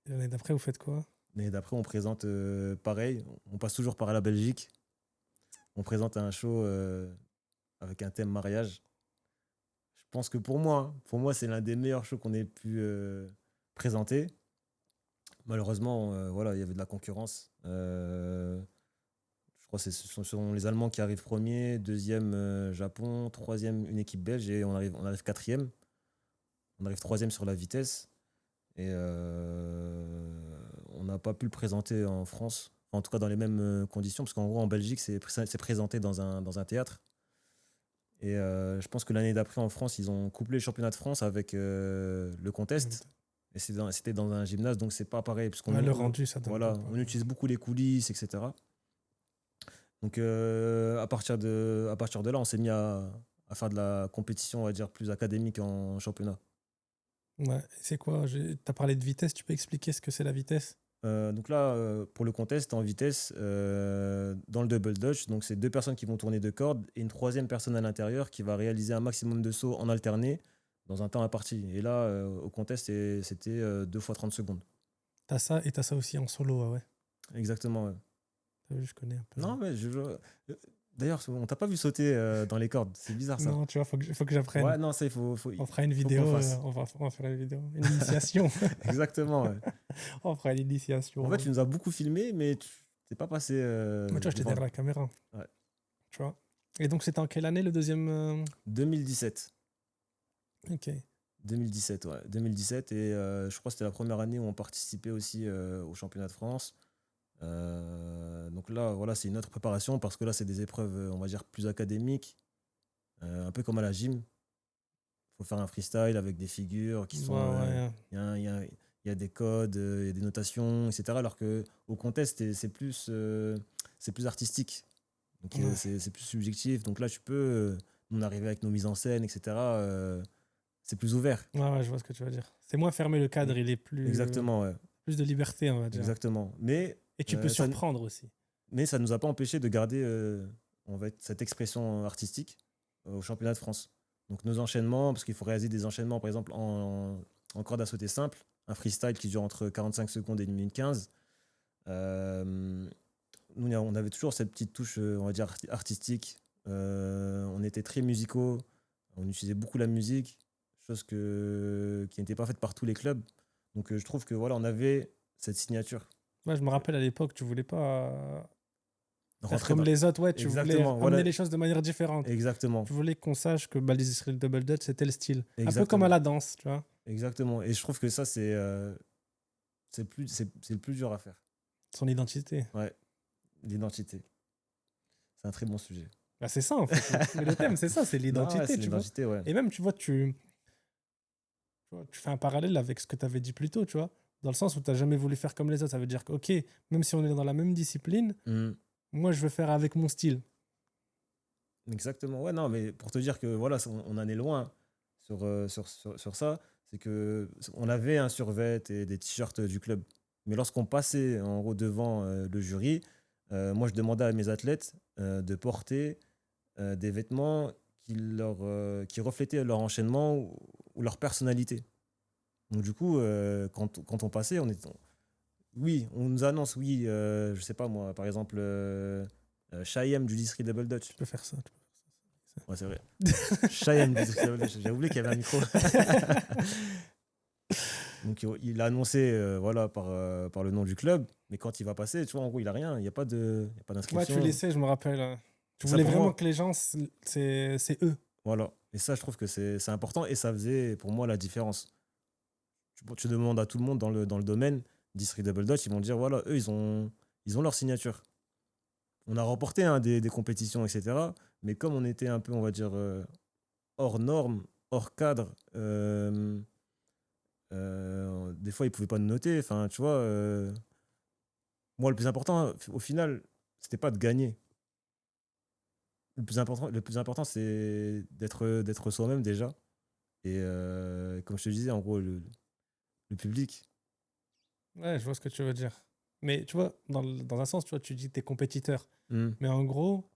Et l'année d'après, vous faites quoi? L'année d'après, on présente pareil, on passe toujours par la Belgique. On présente un show avec un thème mariage. Je pense que pour moi, c'est l'un des meilleurs shows qu'on ait pu présenter. Malheureusement, voilà, il y avait de la concurrence. Je crois que ce sont les Allemands qui arrivent premier, deuxième Japon, troisième une équipe belge et on arrive quatrième. On arrive troisième sur la vitesse et on n'a pas pu le présenter en France. en tout cas dans les mêmes conditions, parce qu'en gros, en Belgique, c'est présenté dans un théâtre. Et je pense que l'année d'après, en France, ils ont couplé le championnat de France avec le contest. Et c'était dans un gymnase, donc c'est pas pareil, parce Le rendu, ça donne voilà, pas on pareil. utilise beaucoup les coulisses, etc. Donc à partir de là, on s'est mis à faire de la compétition, on va dire, plus académique en championnat. Ouais, c'est quoi? T'as parlé de vitesse, tu peux expliquer ce que c'est la vitesse? Donc là, pour le contest en vitesse, dans le double dutch, donc c'est deux personnes qui vont tourner deux cordes et une troisième personne à l'intérieur qui va réaliser un maximum de sauts en alterné dans un temps imparti. Et là, au contest, c'était 2 fois 30 secondes. T'as ça et t'as ça aussi en solo, ouais. Exactement. Ouais. T'as vu, je connais un peu. Non, mais d'ailleurs, on t'a pas vu sauter dans les cordes. C'est bizarre ça. Non, tu vois, faut que j'apprenne. Ouais, non, ça, On fera une faut qu'on vidéo, fasse. on va faire une vidéo. Une initiation. Exactement. Ouais. On fera une initiation. En fait, tu nous as beaucoup filmé, mais tu t'es pas passé Moi, tu vois, j'étais devant. derrière la caméra. Ouais. Tu vois. Et donc, c'était en quelle année le deuxième 2017. Ok. 2017, ouais. 2017, et je crois que c'était la première année où on participait aussi au championnat de France. Donc là, voilà, c'est une autre préparation parce que là, c'est des épreuves, on va dire, plus académiques, un peu comme à la gym. Il faut faire un freestyle avec des figures qui Ouais, sont. ouais. Il y a des codes, il y a des notations, etc. Alors qu'au contest, c'est plus artistique. Donc Ouais. c'est plus subjectif. Donc là, tu peux on arriver avec nos mises en scène, etc. C'est plus ouvert. Ouais, je vois ce que tu veux dire. C'est moins fermé le cadre, il est Exactement, ouais. plus de liberté, on va dire. Exactement. Mais, Et tu peux ça, surprendre aussi. mais ça ne nous a pas empêché de garder cette expression artistique au championnat de France. Donc nos enchaînements, parce qu'il faut réaliser des enchaînements, par exemple, en corde à sauter simple, un freestyle qui dure entre 45 secondes et 1 minute 15. Nous, on avait toujours cette petite touche, on va dire, artistique. On était très musicaux, on utilisait beaucoup la musique, chose qui n'était pas faite par tous les clubs. Donc je trouve que voilà, on avait cette signature. Moi, je me rappelle à l'époque, tu voulais pas faire Rentrer comme dans... les autres, ouais, tu voulais Exactement, amener voilà, les choses de manière différente. exactement, Tu voulais qu'on sache que Baldi Israel Double Dutch, c'était le style. Un peu comme à exactement, la danse, tu vois. exactement. Et je trouve que ça, c'est le plus dur à faire. Son identité. Ouais, l'identité. C'est un très bon sujet. Bah, c'est ça, en fait. Mais le thème, c'est ça, c'est Non, ouais, l'identité, c'est tu vois. l'identité, ouais. Et même, tu fais un parallèle avec ce que tu avais dit plus tôt, tu vois. Dans le sens où tu n'as jamais voulu faire comme les autres. Ça veut dire que, ok, même si on est dans la même discipline, Mm. moi, je veux faire avec mon style. Exactement. Ouais, non, mais pour te dire que voilà, on en est loin sur ça, c'est que on avait un survêt et des t-shirts du club. Mais lorsqu'on passait en gros devant le jury, moi je demandais à mes athlètes de porter des vêtements qui reflétaient leur enchaînement ou leur personnalité. Donc du coup, quand on passait, oui, on nous annonce, oui, je sais pas moi, par exemple, Chaim du district Double Dutch. Tu peux faire ça. Ouais, c'est vrai. Chaim du district Double Dutch. J'ai oublié qu'il y avait un micro. Donc il a annoncé voilà, par le nom du club, mais quand il va passer, tu vois, en gros, il a rien, il n'y a pas Ouais, tu d'inscription. laissais, je me rappelle. Tu Ça, voulais pour vraiment moi, que les gens, c'est eux. voilà. Et ça, je trouve que c'est important et ça faisait pour moi la différence. Tu demandes à tout le monde dans le domaine, District Double Dutch, ils vont dire, voilà, eux, ils ont leur signature. On a remporté hein, des compétitions, etc. Mais comme on était un peu, on va dire, hors norme, hors cadre, des fois, ils pouvaient pas nous noter. Enfin, tu vois, moi, le plus important, au final, c'était pas de gagner. Le plus important c'est d'être soi-même déjà. Et comme je te disais, en gros, le public. Ouais, je vois ce que tu veux dire. Mais tu vois, dans un sens, tu vois, tu dis que tu es compétiteur. Hmm. Mais en gros,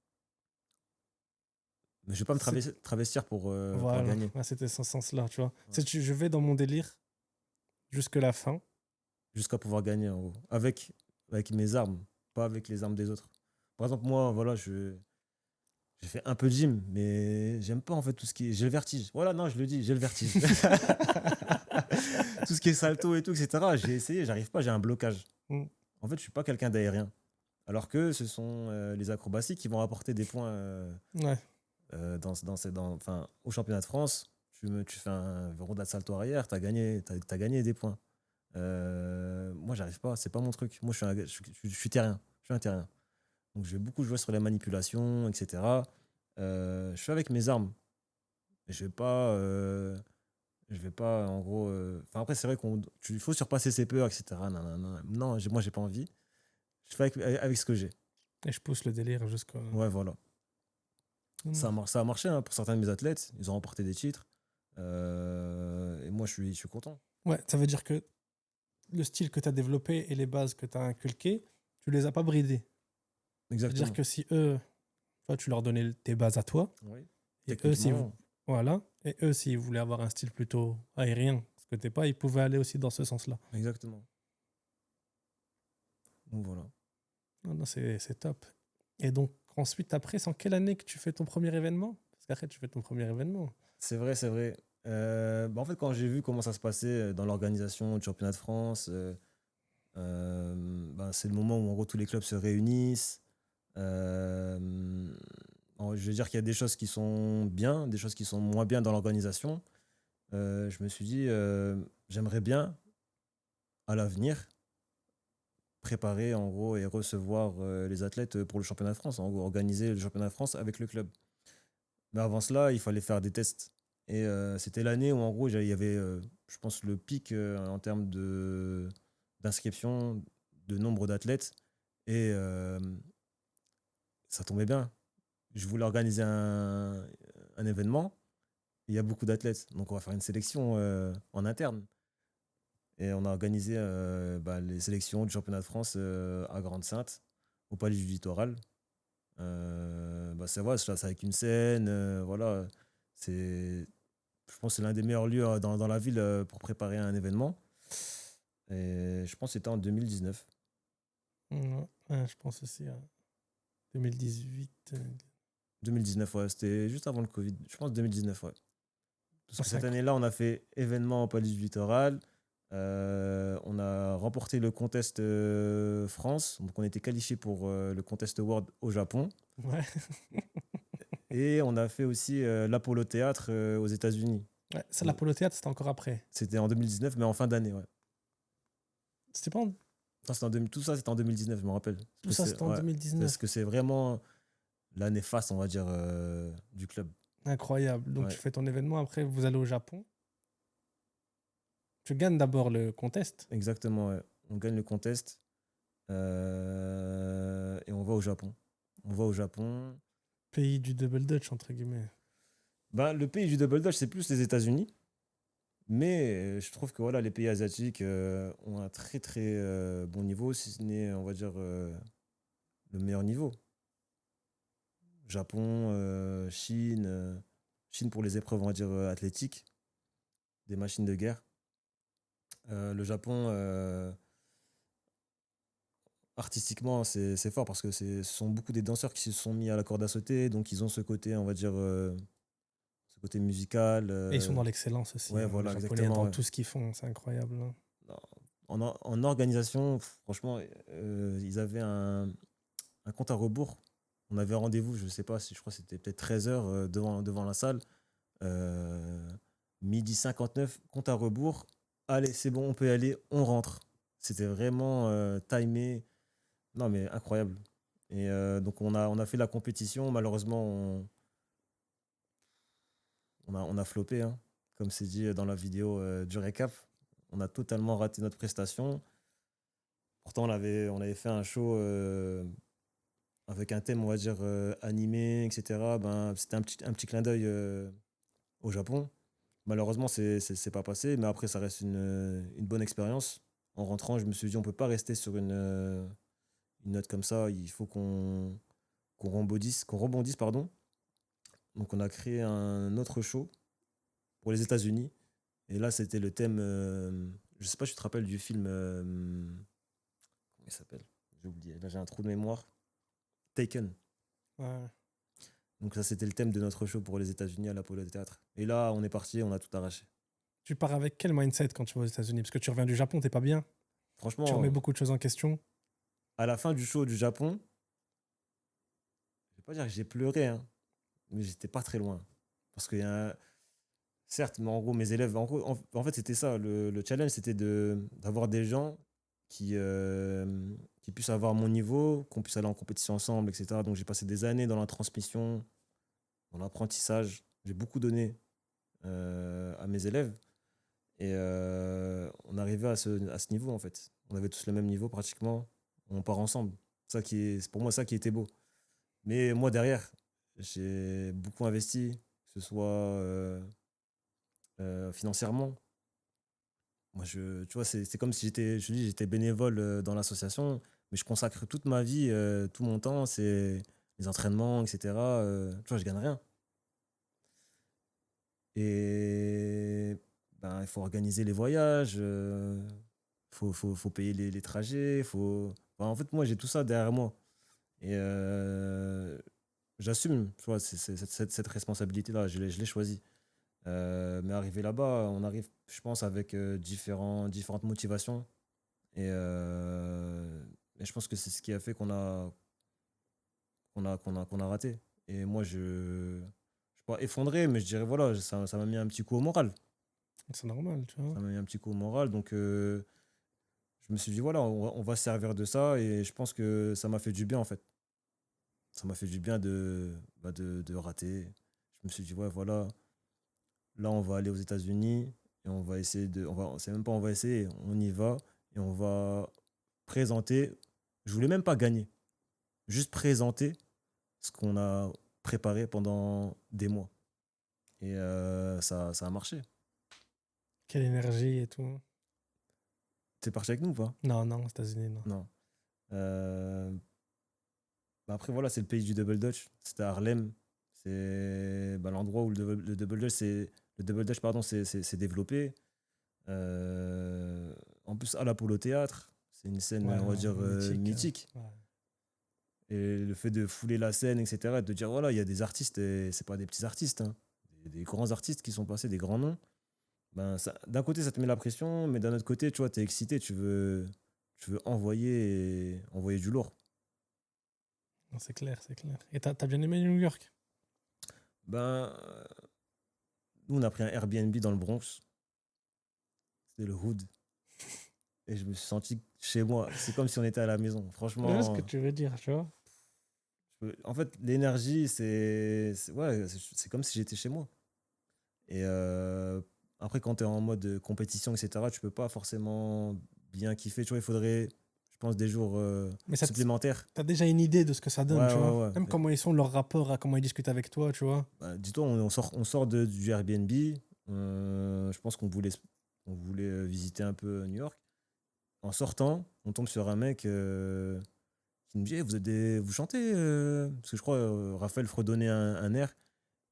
Mais je vais pas me c'est- travestir pour voilà, gagner. ouais, c'était ce sens-là, tu vois. Ouais. Je vais dans mon délire jusque la fin. Jusqu'à pouvoir gagner, en gros. Avec mes armes, pas avec les armes des autres. Par exemple, moi, voilà, j'ai fait un peu de gym, mais j'aime pas en fait tout ce qui est. J'ai le vertige. Voilà, non, je le dis, j'ai le vertige. Tout ce qui est salto et tout, etc. J'ai essayé, j'arrive pas, j'ai un blocage. Mm. En fait, je suis pas quelqu'un d'aérien. Alors que ce sont les acrobaties qui vont apporter des points Ouais. enfin, au championnat de France. Tu fais un roda de salto arrière, t'as gagné des points. Moi, j'arrive pas, c'est pas mon truc. Moi, je suis terrien. Je suis un terrien. Donc, je vais beaucoup jouer sur les manipulations, etc. Je suis avec mes armes. Et je vais pas, en gros. Enfin, après, c'est vrai qu'il faut surpasser ses peurs, etc. Nanana. Non, moi, j'ai pas envie. Je fais avec ce que j'ai. Et je pousse le délire jusqu'au. Ouais, voilà. Non. Ça a marché hein, pour certains de mes athlètes. Ils ont remporté des titres. Et moi, je suis content. Ouais, ça veut dire que le style que tu as développé et les bases que tu as inculquées, tu les as pas bridées. C'est-à-dire Exactement. que si eux, toi, tu leur donnais tes bases à toi, Oui. et eux, si vous, Techniquement, voilà, et eux, s'ils voulaient avoir un style plutôt aérien, ce que t'es pas, ils pouvaient aller aussi dans ce sens-là. exactement. Donc voilà. Non, non, c'est top. Et donc, ensuite, après, c'est en quelle année que tu fais ton premier événement? Parce qu'après, tu fais ton premier événement. C'est vrai, c'est vrai. En fait, quand j'ai vu comment ça se passait dans l'organisation du championnat de France, c'est le moment où en gros tous les clubs se réunissent. Euh, je veux dire qu'il y a des choses qui sont bien, des choses qui sont moins bien dans l'organisation. Je me suis dit, j'aimerais bien à l'avenir préparer en gros et recevoir les athlètes pour le championnat de France, en gros organiser le championnat de France avec le club. Mais avant cela, il fallait faire des tests. Et c'était l'année où en gros il y avait, je pense, le pic en termes d'inscription, de nombre d'athlètes. Et ça tombait bien. Je voulais organiser un événement. Il y a beaucoup d'athlètes, donc on va faire une sélection en interne. Et on a organisé les sélections du championnat de France à Grande-Sainte, au Palais du Littoral. C'est vrai, c'est avec une scène, voilà. C'est, je pense que c'est l'un des meilleurs lieux dans la ville pour préparer un événement. Et je pense que c'était en 2019. Ouais, je pense aussi à 2018. 2019, ouais, c'était juste avant le Covid. Je pense 2019, ouais. Parce Oh, que cette année-là, on a fait événement au Palais du Littoral. On a remporté le contest France. Donc, on était qualifié pour le contest World au Japon. Ouais. Et on a fait aussi l'Apollo Théâtre aux États-Unis. Ouais, ça, l'Apollo Théâtre, c'était encore après. C'était en 2019, mais en fin d'année, ouais. C'était pas en- Ça, tout ça, c'était en 2019, je me rappelle. Tout ça, c'était en Ouais, parce 2019. que c'est vraiment l'année face, on va dire, du club. Incroyable. Donc, tu Ouais, fais ton événement, après, vous allez au Japon. Tu gagnes d'abord le contest. exactement. Ouais. On gagne le contest et on va au Japon. On va au Japon. Pays du double Dutch, entre guillemets. Le pays du double dutch, c'est plus les États-Unis. Mais je trouve que voilà, les pays asiatiques ont un très très bon niveau, si ce n'est, on va dire, le meilleur niveau. Japon, Chine, Chine pour les épreuves, on va dire, athlétiques, des machines de guerre. Le Japon, artistiquement, c'est fort parce que ce sont beaucoup des danseurs qui se sont mis à la corde à sauter, donc ils ont ce côté, on va dire, ce côté musical. Et ils sont dans l'excellence aussi, Ouais, hein, les voilà, Japonais, exactement. dans Ouais. tout ce qu'ils font. C'est incroyable, hein. En organisation, franchement, ils avaient un compte à rebours. On avait rendez-vous, je sais pas, si je crois que c'était peut-être 13h devant la salle. Euh, midi 59, compte à rebours. Allez, c'est bon, on peut y aller, on rentre. C'était vraiment timé. Non, mais incroyable. Et donc, on a fait la compétition. Malheureusement, on a floppé, hein. Comme c'est dit dans la vidéo du récap. On a totalement raté notre prestation. Pourtant, on avait fait un show avec un thème, on va dire, animé, etc. C'était un petit clin d'œil au Japon. Malheureusement, c'est pas passé, mais après, ça reste une bonne expérience. En rentrant, je me suis dit, on peut pas rester sur une note comme ça. Il faut qu'on rebondisse, pardon. Donc, on a créé un autre show pour les États-Unis. Et là, c'était le thème. Je sais pas si tu te rappelles du film. Comment il s'appelle? J'ai oublié. Là, j'ai un trou de mémoire. Taken. Ouais. Donc ça, c'était le thème de notre show pour les États-Unis à l'Apollo Théâtre. Et là, on est parti, on a tout arraché. Tu pars avec quel mindset quand tu vas aux États-Unis? Parce que tu reviens du Japon, t'es pas bien. Tu remets Franchement, beaucoup de choses en question. à la fin du show du Japon, je vais pas dire que j'ai pleuré, hein, mais j'étais pas très loin. Parce qu'il y a certes, mais en gros, mes élèves, en fait, c'était ça. Le challenge, c'était d'avoir des gens qui, qui puisse avoir mon niveau, qu'on puisse aller en compétition ensemble, etc. Donc j'ai passé des années dans la transmission, dans l'apprentissage. J'ai beaucoup donné à mes élèves. Et on arrivait à ce niveau, en fait. On avait tous le même niveau pratiquement. On part ensemble. C'est pour moi ça qui était beau. Mais moi, derrière, j'ai beaucoup investi, que ce soit financièrement. Moi, tu vois, c'est comme si j'étais bénévole dans l'association, mais je consacre toute ma vie, tout mon temps, c'est les entraînements, etc. Tu vois, je gagne rien. Et ben, il faut organiser les voyages, faut payer les trajets, enfin, en fait, moi, j'ai tout ça derrière moi. Et j'assume, tu vois, cette responsabilité-là, je l'ai choisie. Mais arrivé là-bas, on arrive, je pense, avec différentes motivations. Et je pense que c'est ce qui a fait qu'on a raté. Et moi, je ne suis pas effondré, mais je dirais, voilà, ça m'a mis un petit coup au moral. C'est normal, tu vois. Ça m'a mis un petit coup au moral. Donc, je me suis dit, voilà, on va se servir de ça. Et je pense que ça m'a fait du bien, en fait. Ça m'a fait du bien de rater. Je me suis dit, ouais, voilà, là, on va aller aux États-Unis et on va essayer c'est même pas on va essayer, on y va et on va présenter. Je voulais même pas gagner, juste présenter ce qu'on a préparé pendant des mois. Et ça a marché. Quelle énergie et tout. T'es parti avec nous ou pas? Non, non, aux États-Unis, non. Non. Euh, Après, voilà, c'est le pays du double dutch. C'était à Harlem. C'est l'endroit où le double dutch, pardon, s'est développé. En plus, à l'Apollo Théâtre, c'est une scène, Ouais, on va dire, mythique. mythique. Ouais. Et le fait de fouler la scène, etc., et de dire, voilà, il y a des artistes, et c'est pas des petits artistes, hein, des grands artistes qui sont passés, des grands noms. Ben, d'un côté, ça te met la pression, mais d'un autre côté, tu vois, t'es excité, tu veux envoyer du lourd. Non, c'est clair, c'est clair. Et t'as bien aimé New York? Ben, nous, on a pris un Airbnb dans le Bronx, c'était le Hood, et je me suis senti chez moi. C'est comme si on était à la maison. Je vois ce que Franchement, tu veux dire, tu vois. en fait, l'énergie, ouais, c'est comme si j'étais chez moi. Et après, quand tu es en mode compétition, etc., tu peux pas forcément bien kiffer. Tu vois, il faudrait, je pense, des jours Mais supplémentaires. t'as déjà une idée de ce que ça donne, Ouais, tu vois. ouais, ouais. Même comment ils sont, leur rapport à comment ils discutent avec toi, tu vois. Bah, dis-toi, on sort du Airbnb. Je pense on voulait visiter un peu New York. En sortant, on tombe sur un mec qui nous dit Eh, vous chantez Parce que je crois Raphaël fredonnait un air.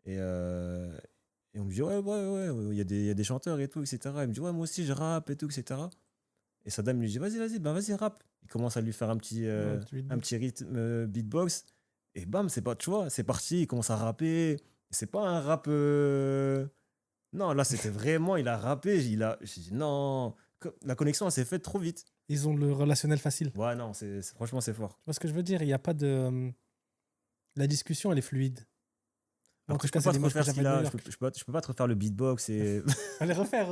Et, et on lui dit ouais, il y a des chanteurs et tout, etc. Il me dit ouais, moi aussi je rappe et tout, etc. Et sa dame lui dit vas-y, rappe. Il commence à lui faire Ouais, tu un beatbox. petit rythme beatbox. Et bam, c'est pas, tu vois, c'est parti, il commence à rapper. C'est pas un rap. Non, là c'était vraiment, il a rappé. J'ai dit non, la connexion elle s'est faite trop vite. Ils ont le relationnel facile. Ouais, non, franchement, c'est fort. Tu vois ce que je veux dire? Il n'y a pas de. La discussion, elle est fluide. En Après, tout je cas, peux c'est pas te l'image que refaire ce j'avais qu'il de New a, York. je peux pas te refaire le beatbox et. Allez refaire.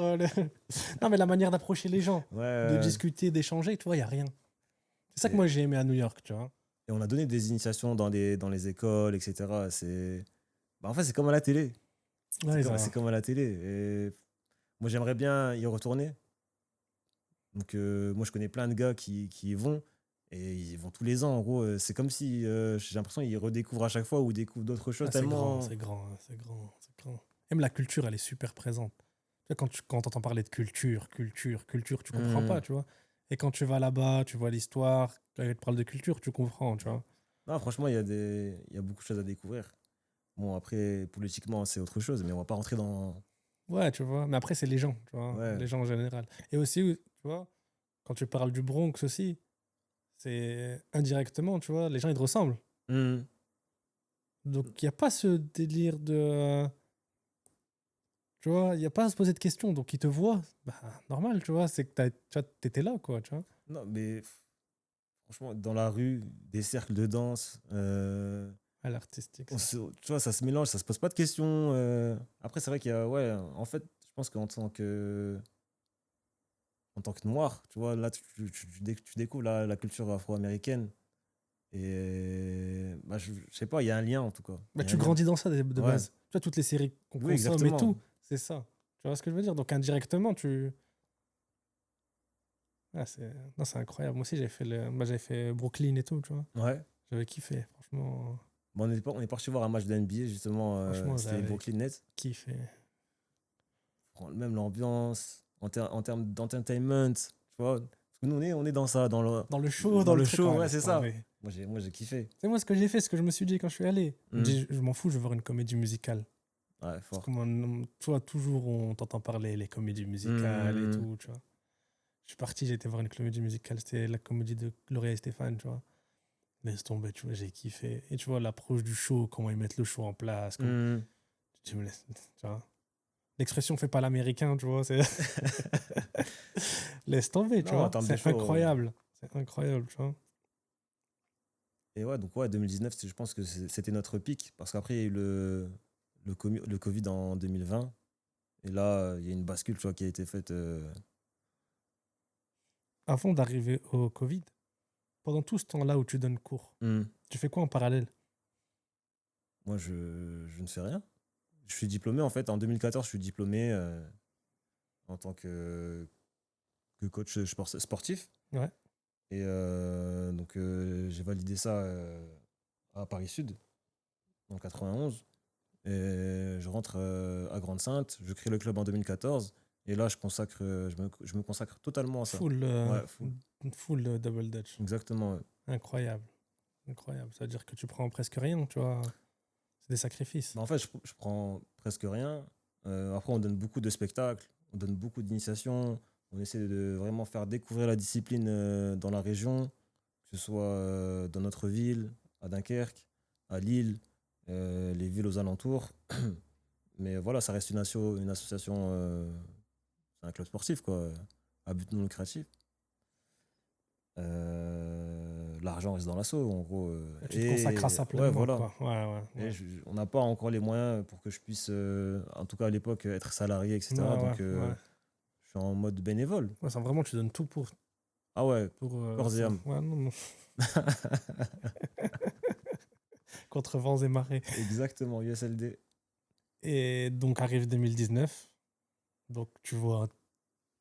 Non, mais la manière d'approcher les gens, Ouais, de discuter, d'échanger, tu vois, il n'y a rien. C'est ça que et, moi j'ai aimé à New York, tu vois. et on a donné des initiations dans les écoles, etc. En fait, c'est comme à la télé. Ouais, C'est comme à la télé. Et moi, j'aimerais bien y retourner. Donc, moi, je connais plein de gars qui y vont. Et ils vont tous les ans, en gros. C'est comme si, j'ai l'impression qu'ils redécouvrent à chaque fois ou découvrent d'autres choses Ah, c'est grand, tellement. c'est grand, hein, c'est grand, c'est grand. Même la culture, elle est super présente. Tu vois, quand tu entends parler de culture, tu comprends pas, Hmm. tu vois. Et quand tu vas là-bas, tu vois l'histoire, quand ils te parlent de culture, tu comprends, tu vois. Non, franchement, il y a beaucoup de choses à découvrir. Bon, après, politiquement, c'est autre chose, mais on va pas rentrer dans. Ouais, tu vois. Mais après, c'est les gens, tu vois. Ouais. Les gens en général. Et aussi, tu vois, quand tu parles du Bronx aussi, c'est indirectement, tu vois, les gens, ils te ressemblent. Hmm. Donc, il n'y a pas ce délire de. Tu vois, il n'y a pas à se poser de questions. Donc, ils te voient. Bah, normal, tu vois. C'est que tu étais là, quoi, tu vois. Non, mais franchement, dans la rue, des cercles de danse, À l'artistique, ça. tu vois, ça se mélange, ça se pose pas de questions. Après, c'est vrai qu'il y a, ouais, en fait, je pense qu'en tant en tant que noir, tu vois, là, tu découvres la culture afro-américaine. Et bah, je sais pas, il y a un lien en tout cas. Bah, Il y a tu un lien. grandis dans ça de Ouais, base. Tu vois, toutes les séries qu'on oui, consomme et exactement. tout, c'est ça. Tu vois ce que je veux dire? Donc indirectement, tu. Ah, c'est... Non, c'est incroyable. Moi aussi, j'avais fait Brooklyn et tout, tu vois. Ouais. J'avais kiffé, franchement. Bon, on est parti voir un match de NBA, justement, Franchement, c'était j'avais Brooklyn Nets. kiffé. Même l'ambiance, en termes d'entertainment, tu vois. Parce que nous, on est dans ça, Dans dans le le truc, show, ouais, ouais, laisse c'est ça. tomber. Moi, j'ai kiffé. C'est moi ce que j'ai fait, ce que je me suis dit quand je suis allé. Je me Hmm. dis, je m'en fous, je veux voir une comédie musicale. Ouais, Parce fort. que moi, toi, toujours, on t'entend parler les comédies musicales et Hmm. tout, tu vois. Je suis parti, j'ai été voir une comédie musicale, c'était la comédie de Gloria et Stéphane, tu vois. Laisse tomber, tu vois, j'ai kiffé. Et tu vois, l'approche du show, comment ils mettent le show en place. Comment... Hmm. Tu me laisses, tu vois. L'expression fait pas l'américain, tu vois. Laisse tomber, tu Non, en vois. termes de C'est show. incroyable. C'est incroyable, tu vois. Et ouais, donc ouais, 2019, je pense que c'était notre pic. Parce qu'après, il y a eu le Covid en 2020. Et là, il y a une bascule, tu vois, qui a été faite. Avant d'arriver au Covid, pendant tout ce temps-là où tu donnes cours, Hmm. tu fais quoi en parallèle? Moi, je ne fais rien. Je suis diplômé, en fait. En 2014, je suis diplômé en tant que coach sportif. Ouais, Et donc, j'ai validé ça à Paris Sud, en 91. Et je rentre à Grande-Sainte. Je crée le club en 2014. Et là, je me consacre totalement à ça. full, Ouais, full. double dutch. Exactement. Ouais. Incroyable. Incroyable. Ça veut dire que tu prends presque rien, tu vois. C'est des sacrifices. Bah, en fait, je prends presque rien. Après, on donne beaucoup de spectacles, on donne beaucoup d'initiations. On essaie de vraiment faire découvrir la discipline dans la région, que ce soit dans notre ville, à Dunkerque, à Lille, les villes aux alentours. Mais voilà, ça reste une association, c'est un club sportif, quoi, à but non lucratif. L'argent reste dans l'assaut, en gros. Et tu te consacres à Et ça ouais, pleinement, voilà. quoi. Ouais, ouais, Et ouais. on n'a pas encore les moyens pour que je puisse, en tout cas à l'époque, être salarié, Ouais, etc. ouais, Donc, ouais. je suis en mode bénévole. Ouais, ça, vraiment, tu donnes tout Ah ouais, pour corps et ça. âme. Ouais, non, non. Contre vents et marées. Exactement, USLD. Et donc arrive 2019. Donc tu vois,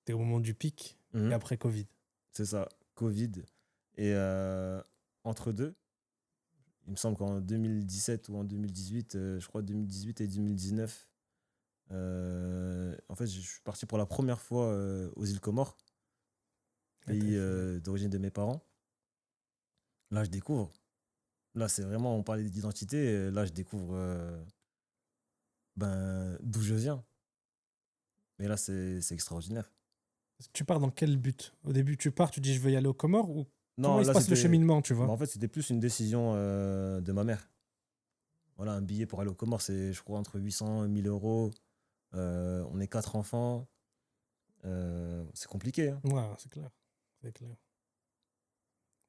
t'es au moment du pic et Mhm. après Covid. C'est ça, Covid. Et entre deux, il me semble qu'en 2017 ou en 2018, je crois 2018 et 2019, en fait, je suis parti pour la première fois aux îles Comores, Et t'avais pays fait. d'origine de mes parents. Là, je découvre. Là, c'est vraiment, on parlait d'identité. Là, je découvre d'où je viens. Mais là, c'est extraordinaire. Tu pars dans quel but? Au début, tu pars, tu dis je veux y aller aux Comores ou comment Non, il se là, passe le c'était. cheminement, tu Bah, vois? en fait, c'était plus une décision de ma mère. Voilà, un billet pour aller aux Comores, c'est, je crois, entre 800 et 1000 euros. On est quatre enfants. C'est compliqué, hein. Ouais, c'est clair. C'est clair.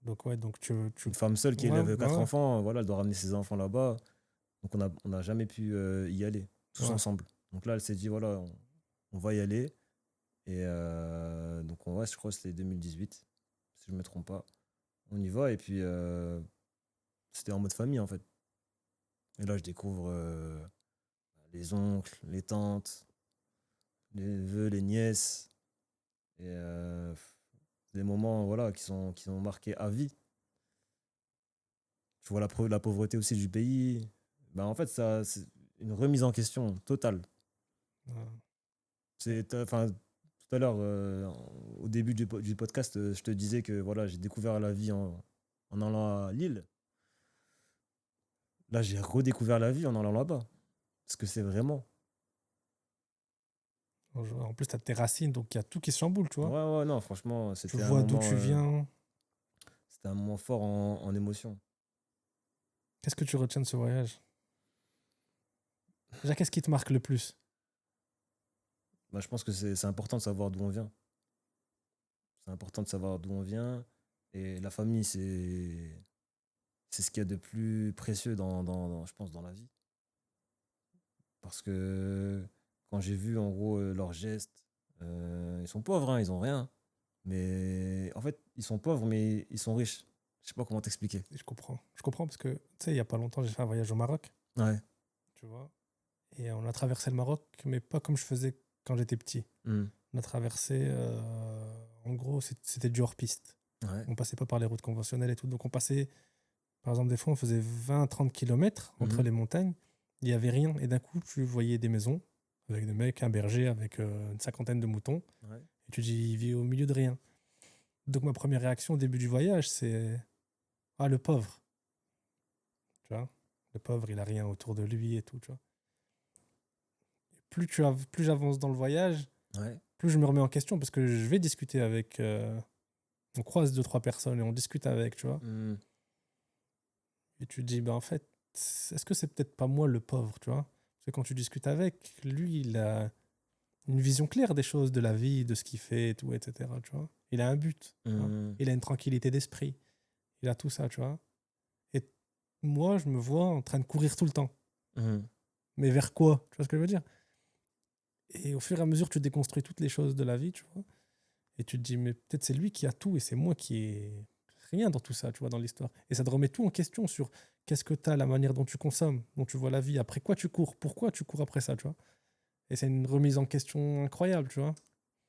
Donc ouais, donc tu... Une femme seule qui Ouais, élève quatre ouais, enfants, voilà, elle doit ramener ses enfants là-bas. Donc, on n'a jamais pu y aller, tous ouais. ensemble. Donc là, elle s'est dit, voilà, on va y aller. Et donc, ouais, je crois que c'était 2018, si je ne me trompe pas. On y va, et puis c'était en mode famille, en fait. Et là, je découvre les oncles, les tantes, les neveux, les nièces. Et des moments voilà, qui sont marqués à vie. Tu vois la pauvreté aussi du pays. Ben, en fait, ça, c'est une remise en question totale. Ouais. Enfin, tout à l'heure, au début du podcast, je te disais que voilà, j'ai découvert la vie en allant à Lille. Là, j'ai redécouvert la vie en allant là-bas. Parce que c'est vraiment. En plus, t'as tes racines, donc il y a tout qui se chamboule, tu Ouais, vois. ouais, non, franchement, Tu vois d'où tu viens. c'était un moment fort en émotion. Qu'est-ce que tu retiens de ce voyage? Déjà, qu'est-ce qui te marque le plus? Bah, je pense que c'est important de savoir d'où on vient. C'est important de savoir d'où on vient. Et la famille, c'est ce qu'il y a de plus précieux je pense, dans la vie. Parce que quand j'ai vu, en gros, leurs gestes, ils sont pauvres, hein, ils ont rien. Mais en fait, ils sont pauvres, mais ils sont riches. Je sais pas comment t'expliquer. Et je comprends. Je comprends parce que, tu sais, il n'y a pas longtemps, j'ai fait un voyage au Maroc, Ouais. tu vois. Et on a traversé le Maroc, mais pas comme je faisais quand j'étais petit. Hmm. On a traversé, en gros, c'était du hors-piste. Ouais. On passait pas par les routes conventionnelles et tout. Donc on passait, par exemple, des fois, on faisait 20-30 kilomètres entre Mhm. les montagnes. Il n'y avait rien. Et d'un coup, tu voyais des maisons avec des mecs, un berger avec une cinquantaine de moutons. Ouais. Et tu dis, il vit au milieu de rien. Donc ma première réaction au début du voyage, c'est ah, le pauvre. Tu vois, le pauvre, il a rien autour de lui et tout. Tu vois. Plus j'avance dans le voyage, Ouais. plus je me remets en question parce que je vais discuter avec. On croise deux, trois personnes et on discute avec, tu vois. Hmm. Et tu te dis, ben en fait, est-ce que c'est peut-être pas moi le pauvre, tu vois? Parce que quand tu discutes avec, lui, il a une vision claire des choses, de la vie, de ce qu'il fait et tout, etc. Tu vois? Il a un but, tu vois. Hmm. Il a une tranquillité d'esprit. Il a tout ça, tu vois. Et moi, je me vois en train de courir tout le temps. Hmm. Mais vers quoi? Tu vois ce que je veux dire? Et au fur et à mesure, tu déconstruis toutes les choses de la vie, tu vois. Et tu te dis, mais peut-être c'est lui qui a tout et c'est moi qui ai rien dans tout ça, tu vois, dans l'histoire. Et ça te remet tout en question sur qu'est-ce que tu as, la manière dont tu consommes, dont tu vois la vie, après quoi tu cours, pourquoi tu cours après ça, tu vois. Et c'est une remise en question incroyable, tu vois.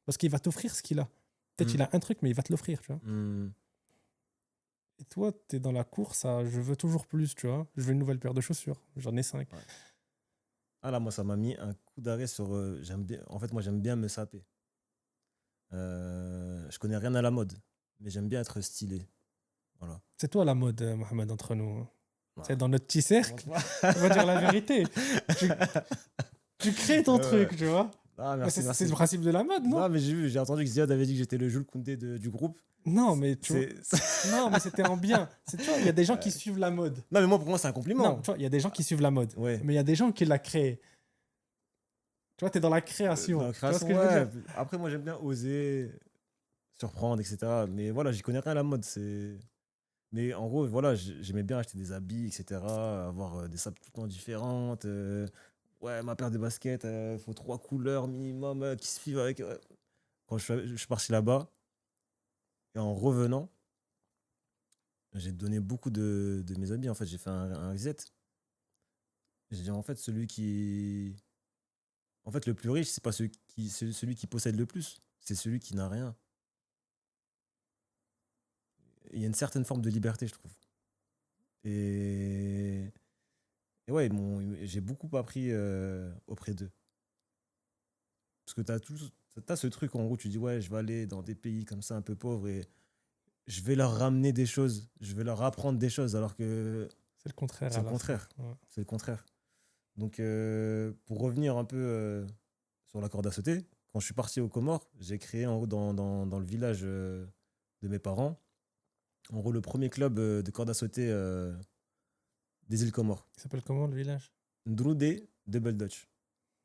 Parce qu'il va t'offrir ce qu'il a. Peut-être Hmm. qu'il a un truc, mais il va te l'offrir, tu vois. Hmm. Et toi, tu es dans la course à je veux toujours plus, tu vois. Je veux une nouvelle paire de chaussures. J'en ai 5. Ouais. Ah là, moi, ça m'a mis un coup d'arrêt sur. J'aime bien. En fait, moi, j'aime bien me saper. Je connais rien à la mode, mais j'aime bien être stylé. Voilà. C'est toi la mode, Mohamed, entre nous. C'est Voilà. dans notre petit cercle. Commence On va dire la vérité. Tu, pas. tu crées ton Ouais. truc, tu vois. Ah, Mais merci, c'est le merci. principe de la mode, non? Non, mais j'ai entendu que Ziad avait dit que j'étais le Jules Koundé du groupe. Non, mais tu vois. C'est, Non, mais c'était en bien. Tu vois, il y a des gens qui suivent la mode. non, mais moi, pour moi, c'est un Non, compliment. tu vois, il y a des gens qui suivent la mode. Ouais. Mais il y a des gens qui la créent. Tu vois, t'es dans la Dans création. la Tu vois ce que création, je veux ouais. dire? Après, moi, j'aime bien oser, surprendre, etc. Mais voilà, j'y connais rien à la mode. Mais en gros, voilà, j'aimais bien acheter des habits, etc. Avoir des sapes tout le temps différentes. Ouais, ma paire de baskets, il faut 3 couleurs minimum qui se suivent avec. Quand je suis parti là-bas, et en revenant, j'ai donné beaucoup de mes habits. En fait, j'ai fait un reset. J'ai dit, en fait, En fait, le plus riche, c'est pas celui qui possède le plus, c'est celui qui n'a rien. Il y a une certaine forme de liberté, je trouve. Et, et ouais, j'ai beaucoup appris auprès d'eux. Parce que t'as ce truc, en gros, tu dis, ouais, je vais aller dans des pays comme ça, un peu pauvres, et je vais leur ramener des choses, je vais leur apprendre des choses, alors que C'est le contraire c'est à le la fin. contraire. Ouais. C'est le contraire. Donc, pour revenir un peu sur la corde à sauter, quand je suis parti aux Comores, j'ai créé en gros dans le village de mes parents, en gros le premier club de corde à sauter des îles Comores. Il s'appelle comment le village? Ndroudé Double Dutch.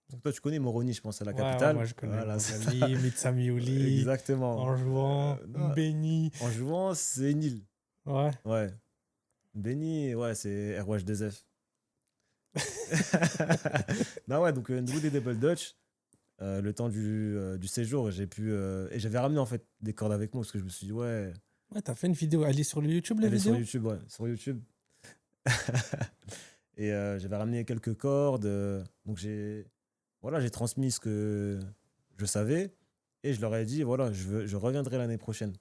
Parce que toi, tu connais Moroni, je pense, à la Ouais, capitale. moi je connais Voilà, c'est ça. Moroni, Mitsamiouli, Exactement. Anjouan, Non, Mbeni. en jouant, c'est une île. Ouais. Ouais. Béni, ouais, c'est ROH2F. Non, ouais, donc Ndroudé Double Dutch. Le temps du séjour, j'ai pu. Et j'avais ramené en fait des cordes avec moi parce que je me suis dit, ouais, Ouais, t'as fait une vidéo. Elle est sur le YouTube, la elle est sur vidéo? YouTube, ouais, sur YouTube. Et j'avais ramené quelques cordes. Donc voilà, j'ai transmis ce que je savais et je leur ai dit, voilà, je reviendrai l'année prochaine.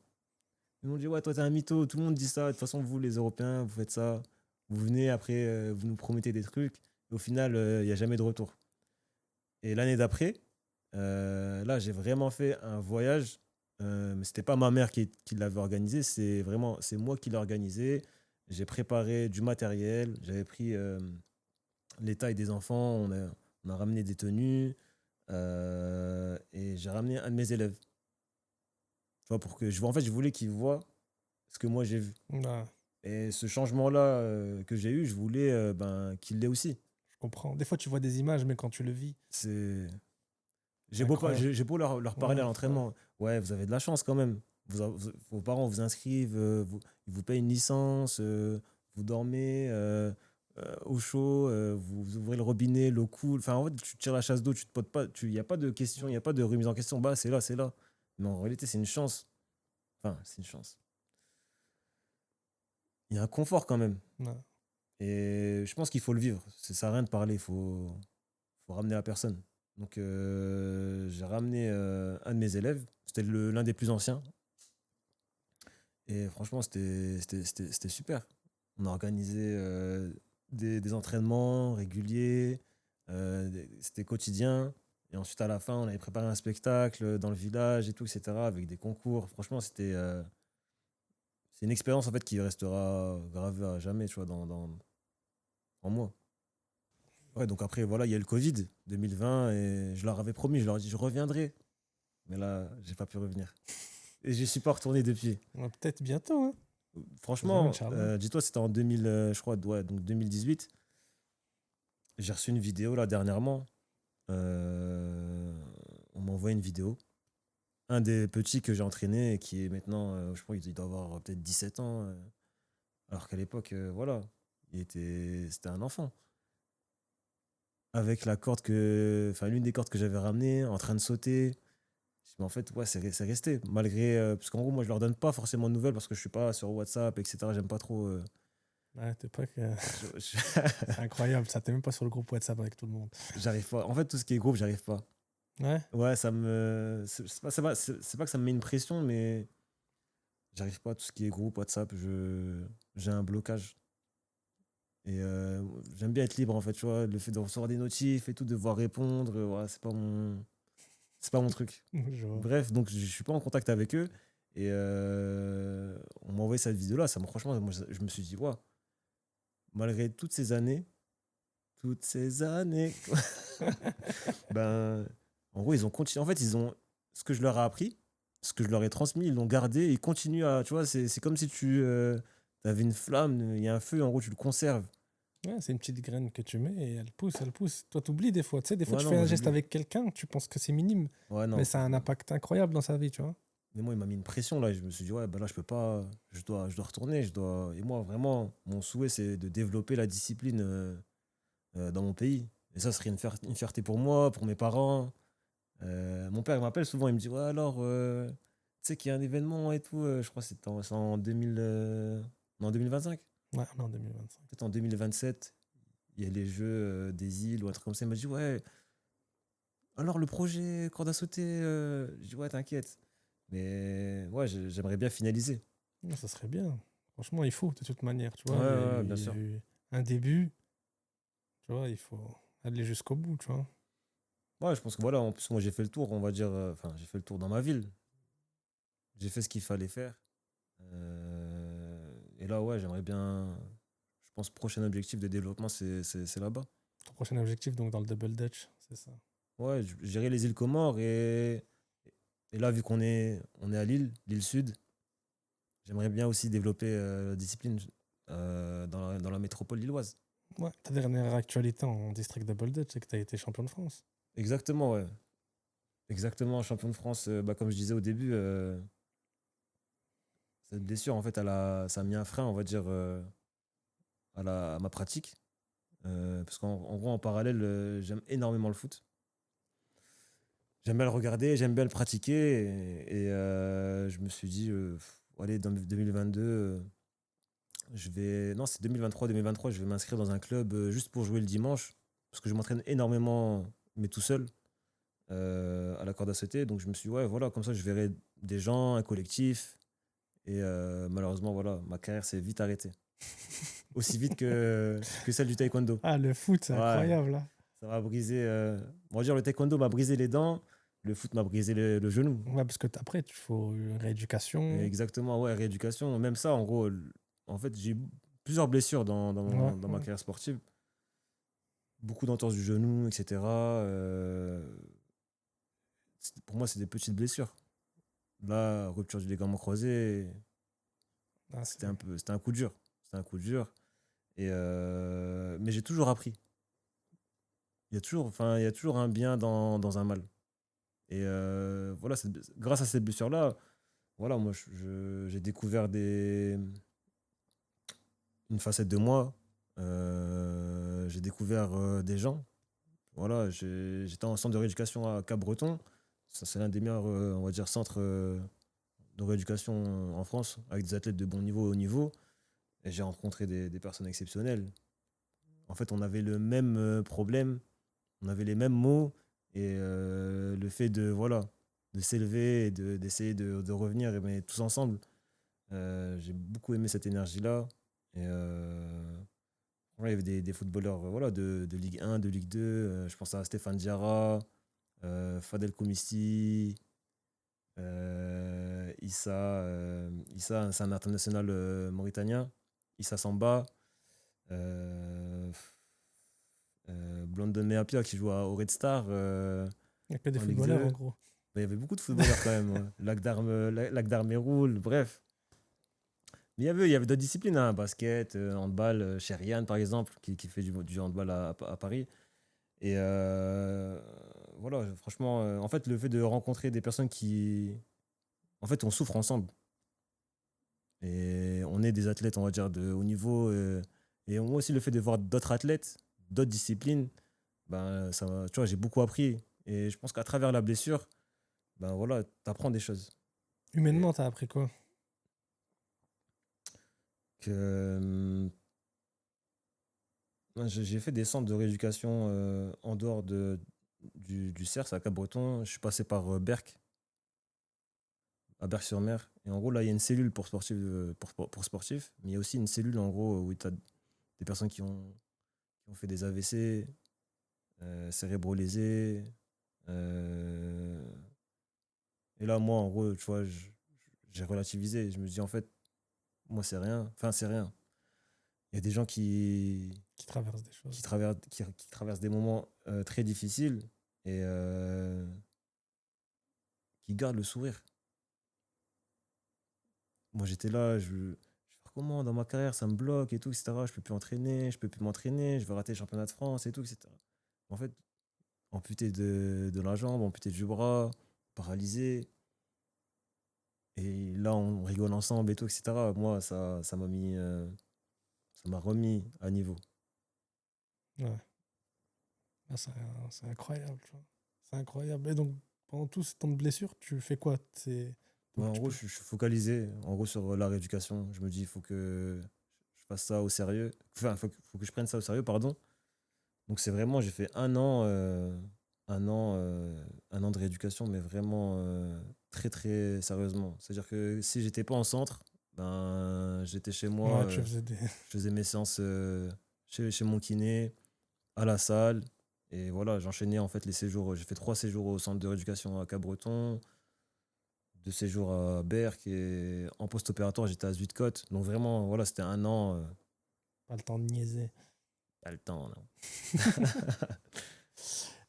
Ils m'ont dit, ouais, toi, t'es un mytho, tout le monde dit ça. De toute façon, vous, les Européens, vous faites ça. Vous venez, après, vous nous promettez des trucs. Et au final, il n'y a jamais de retour. Et l'année d'après, là, j'ai vraiment fait un voyage. Mais c'était pas ma mère qui l'avait organisé, c'est moi qui l'ai organisé. J'ai préparé du matériel, j'avais pris les tailles des enfants, on a ramené des tenues et j'ai ramené un de mes élèves. Tu vois, pour que en fait, je voulais qu'il voit ce que moi j'ai vu. Ouais, Et ce changement-là que j'ai eu, je voulais qu'il l'ait aussi. je comprends. Des fois, tu vois des images, mais quand tu le vis, C'est c'est incroyable. J'ai beau leur parler à Ouais, ouais. l'entraînement. Ouais, vous avez de la chance quand même. Vos parents vous inscrivent, ils vous payent une licence, vous dormez au chaud, vous ouvrez le robinet, l'eau coule. Enfin, en fait, tu tires la chasse d'eau, tu te potes pas. Il n'y a pas de question, il n'y a pas de remise en question. Bah, c'est là, c'est là. Mais en réalité, c'est une chance. Enfin, c'est une chance. Il y a un confort quand même. Ouais. Et je pense qu'il faut le vivre. Ça sert à rien de parler, faut ramener la personne. Donc, j'ai ramené un de mes élèves. C'était l'un des plus anciens. Et franchement, c'était super. On a organisé des entraînements réguliers. C'était quotidien. Et ensuite, à la fin, on avait préparé un spectacle dans le village et tout, etc. Avec des concours. Franchement, c'est une expérience en fait qui restera gravée à jamais, tu vois, en moi. Ouais, donc après, voilà, il y a eu le Covid 2020 et je leur avais promis, je leur ai dit, je reviendrai. Mais là, j'ai pas pu revenir. Et j'y suis pas retourné depuis. Ouais, peut-être bientôt, hein. Jamais, Franchement, Inch'Allah. dis-toi, c'était en 2000, je crois, ouais, donc 2018. J'ai reçu une vidéo là dernièrement. Euh, on m'a envoyé une vidéo. Un des petits que j'ai entraîné et qui est maintenant, je crois, il doit avoir peut-être 17 ans. Alors qu'à l'époque, voilà, c'était un enfant. Avec la corde enfin, l'une des cordes que j'avais ramenées, en train de sauter. Mais en fait, ouais, c'est resté. Malgré. Parce qu'en gros, moi, je leur donne pas forcément de nouvelles parce que je suis pas sur WhatsApp, etc. J'aime pas trop. Ouais, t'es pas que... Je- C'est incroyable, ça. T'es même pas sur le groupe WhatsApp avec tout le monde. j'arrive pas. En fait, tout ce qui est groupe, j'arrive pas. Ouais. Ouais, ça me. C'est pas que ça me met une pression, mais j'arrive pas. Tout ce qui est groupe, WhatsApp, j'ai un blocage. Et j'aime bien être libre, en fait, tu vois. Le fait de recevoir des notifs et tout, de devoir répondre, ouais, c'est pas mon truc. Je vois. Bref, donc je suis pas en contact avec eux. Et on m'a envoyé cette vidéo-là. Franchement, moi, je me suis dit, waouh, malgré toutes ces années, ben, en gros, ils ont continué. En fait, ils ont ce que je leur ai appris, ce que je leur ai transmis, ils l'ont gardé. Ils continuent à, tu vois, c'est comme si tu avais une flamme, il y a un feu, en gros, tu le conserves. Ouais, c'est une petite graine que tu mets et elle pousse, elle pousse. Toi, t'oublies des fois. Tu sais, des fois, Ouais, tu non, fais moi, un geste j'oublie. avec quelqu'un, tu penses que c'est minime, Ouais, mais non. ça a un impact incroyable dans sa vie, tu vois. Mais moi, il m'a mis une pression là. Et je me suis dit, ouais, ben là, je peux pas. Je dois retourner. Et moi, vraiment, mon souhait, c'est de développer la discipline dans mon pays. Et ça serait une fierté pour moi, pour mes parents. Mon père il m'appelle souvent, il me dit, ouais, alors, tu sais qu'il y a un événement et tout. Je crois que c'est en 2000, non, 2025. Ouais, non, 2025. Peut-être en 2027, il y a les Jeux des îles ou un truc comme ça. Il m'a dit, ouais, alors le projet corde à sauter. Je dis, ouais, t'inquiète. Mais ouais, j'aimerais bien finaliser. Ouais, ça serait bien. Franchement, il faut, de toute manière, tu Ouais, vois. Il y a ouais, ouais, eu, bien il y a sûr. eu un début, tu vois, il faut aller jusqu'au bout, tu vois. Ouais, je pense que voilà, en plus, moi, j'ai fait le tour, on va dire. Enfin, j'ai fait le tour dans ma ville. J'ai fait ce qu'il fallait faire. Et là, ouais, j'aimerais bien. Je pense prochain objectif de développement, c'est là-bas. Ton prochain objectif, donc, dans le Double Dutch, c'est ça. Ouais, gérer les îles Comores et là, vu on est à l'île Sud, j'aimerais bien aussi développer la discipline dans la métropole lilloise. Ouais, ta dernière actualité en district Double Dutch, c'est que tu as été champion de France. Exactement, ouais. Exactement, champion de France, bah, comme je disais au début, cette blessure, en fait, ça a mis un frein, on va dire, à ma pratique. Parce qu'en gros, en parallèle, j'aime énormément le foot. J'aime bien le regarder, j'aime bien le pratiquer. Et je me suis dit, allez, dans 2022, non, c'est 2023, je vais m'inscrire dans un club juste pour jouer le dimanche. Parce que je m'entraîne énormément, mais tout seul, à la corde à sauter. Donc je me suis dit, ouais, voilà, comme ça, je verrai des gens, un collectif. Et malheureusement, voilà, ma carrière s'est vite arrêtée. Aussi vite que celle du taekwondo. Ah, le foot, c'est Ouais, incroyable, là. ça m'a brisé. On va dire, le taekwondo m'a brisé les dents, le foot m'a brisé le genou. Ouais, parce que après, il faut une rééducation. Exactement, ouais, rééducation. Même ça, en gros, en fait, j'ai eu plusieurs blessures Ouais, dans ma ouais. carrière sportive. Beaucoup d'entorses du genou, etc. Pour moi, c'est des petites blessures. Là, rupture du ligament croisé, Ah, c'était un coup dur. C'était un coup dur. Mais j'ai toujours appris. Il y a toujours un bien dans un mal. Et voilà, grâce à ces blessures-là, voilà, moi, j'ai découvert une facette de moi. J'ai découvert des gens. Voilà, j'étais en centre de rééducation à Cap-Breton. Ça, c'est l'un des meilleurs, on va dire, centres de rééducation en France, avec des athlètes de bon niveau et haut niveau. Et j'ai rencontré des personnes exceptionnelles. En fait, on avait le même problème, on avait les mêmes mots. Et le fait voilà, de s'élever et d'essayer de revenir, mais tous ensemble, j'ai beaucoup aimé cette énergie-là. Et ouais, il y avait des footballeurs voilà, de Ligue 1, de Ligue 2. Je pense à Stéphane Diarra, Fadel Koumissi, Issa, c'est un international mauritanien. Issa Samba, euh, Blondon Meapia qui joue au Red Star Il n'y a que des en Ligue footballeurs, 2. en gros. Il y avait beaucoup de footballeurs quand même, hein. Lac d'Arméroul, bref. Mais il y avait d'autres disciplines, hein, basket, handball, Chériane par exemple, qui fait du handball à Paris. Et voilà, franchement, en fait, le fait de rencontrer des personnes qui. En fait, on souffre ensemble. Et on est des athlètes, on va dire, de haut niveau. Et moi aussi, le fait de voir d'autres athlètes, d'autres disciplines, ben, tu vois, j'ai beaucoup appris. Et je pense qu'à travers la blessure, ben voilà, tu apprends des choses. Et Humainement, t'as appris quoi? que j'ai fait des centres de rééducation en dehors du CERS à Cap-Breton. Je suis passé par Berck, à Berck-sur-Mer. Et en gros, là, il y a une cellule pour sportifs, pour sportifs, mais il y a aussi une cellule, en gros, où tu as des personnes qui ont fait des AVC, cérébraux lésés. euh, et là, moi, en gros, tu vois, j'ai relativisé. Je me dis, en fait, moi, c'est rien. Enfin, c'est rien. Il y a des gens Qui traverse des choses. qui traversent des moments très difficiles et qui gardent le sourire. Moi, j'étais là, je vais faire comment dans ma carrière, ça me bloque et tout, etc. Je peux plus entraîner, je peux plus m'entraîner, je vais rater le championnat de France et tout, etc. En fait, amputé de la jambe, amputé du bras, paralysé. Et là, on rigole ensemble et tout, etc. Moi, ça m'a remis à niveau. Ouais. Ah, c'est incroyable, tu vois. C'est incroyable. Et donc, pendant tout ce temps de blessure, tu fais quoi? Ouais, Donc, en tu gros, peux. je suis focalisé en gros sur la rééducation. Je me dis, il faut que je fasse ça au sérieux. Enfin, faut que je prenne ça au sérieux, pardon. Donc c'est vraiment, j'ai fait un an, un an de rééducation, mais vraiment très très sérieusement. C'est-à-dire que si j'étais pas en centre, ben j'étais chez moi, Ouais, tu faisais des. je faisais mes séances chez mon kiné, à la salle, et voilà, j'enchaînais en fait les séjours. J'ai fait 3 séjours au centre de rééducation à Cabreton, 2 séjours à Berck, et en post-opératoire j'étais à Zuidcote. Donc vraiment, voilà, c'était un an, Pas le temps de niaiser. pas le temps, non.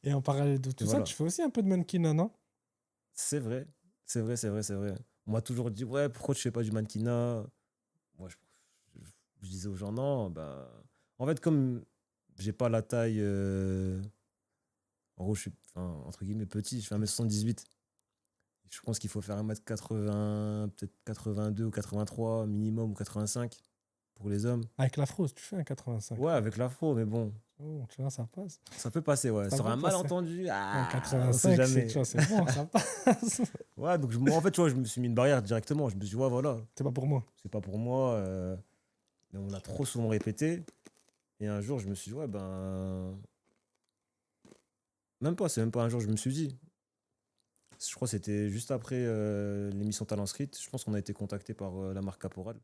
Et en parallèle de Et tout ça, voilà. tu fais aussi un peu de mannequinat, non? C'est vrai, c'est vrai, c'est vrai, c'est vrai. On m'a toujours dit, ouais, pourquoi tu fais pas du mannequinat? Moi, je- je disais aux gens, non, bah. En fait, comme j'ai pas la taille. En gros, je suis, enfin, entre guillemets, petit, je fais 1m78. Je pense qu'il faut faire 1m80, peut-être 82 ou 83 minimum, ou 85 pour les hommes. Avec la frousse, tu fais un 85. Ouais, avec l'afro, mais bon, Oh, tu vois, ça passe. ça peut passer, ouais. Ça Sur peut un passer. malentendu, Un on sait 85, c'est, tu jamais. vois, c'est bon, ça passe. Ouais, donc moi, en fait, tu vois, je me suis mis une barrière directement. Je me suis dit, ouais, voilà, C'est pas pour moi. c'est pas pour moi. Mais on l'a trop souvent répété. Et un jour, je me suis dit, ouais, ben. Même pas, c'est même pas un jour, je me suis dit. Je crois que c'était juste après l'émission Talent Street. Je pense qu'on a été contacté par la marque Caporal.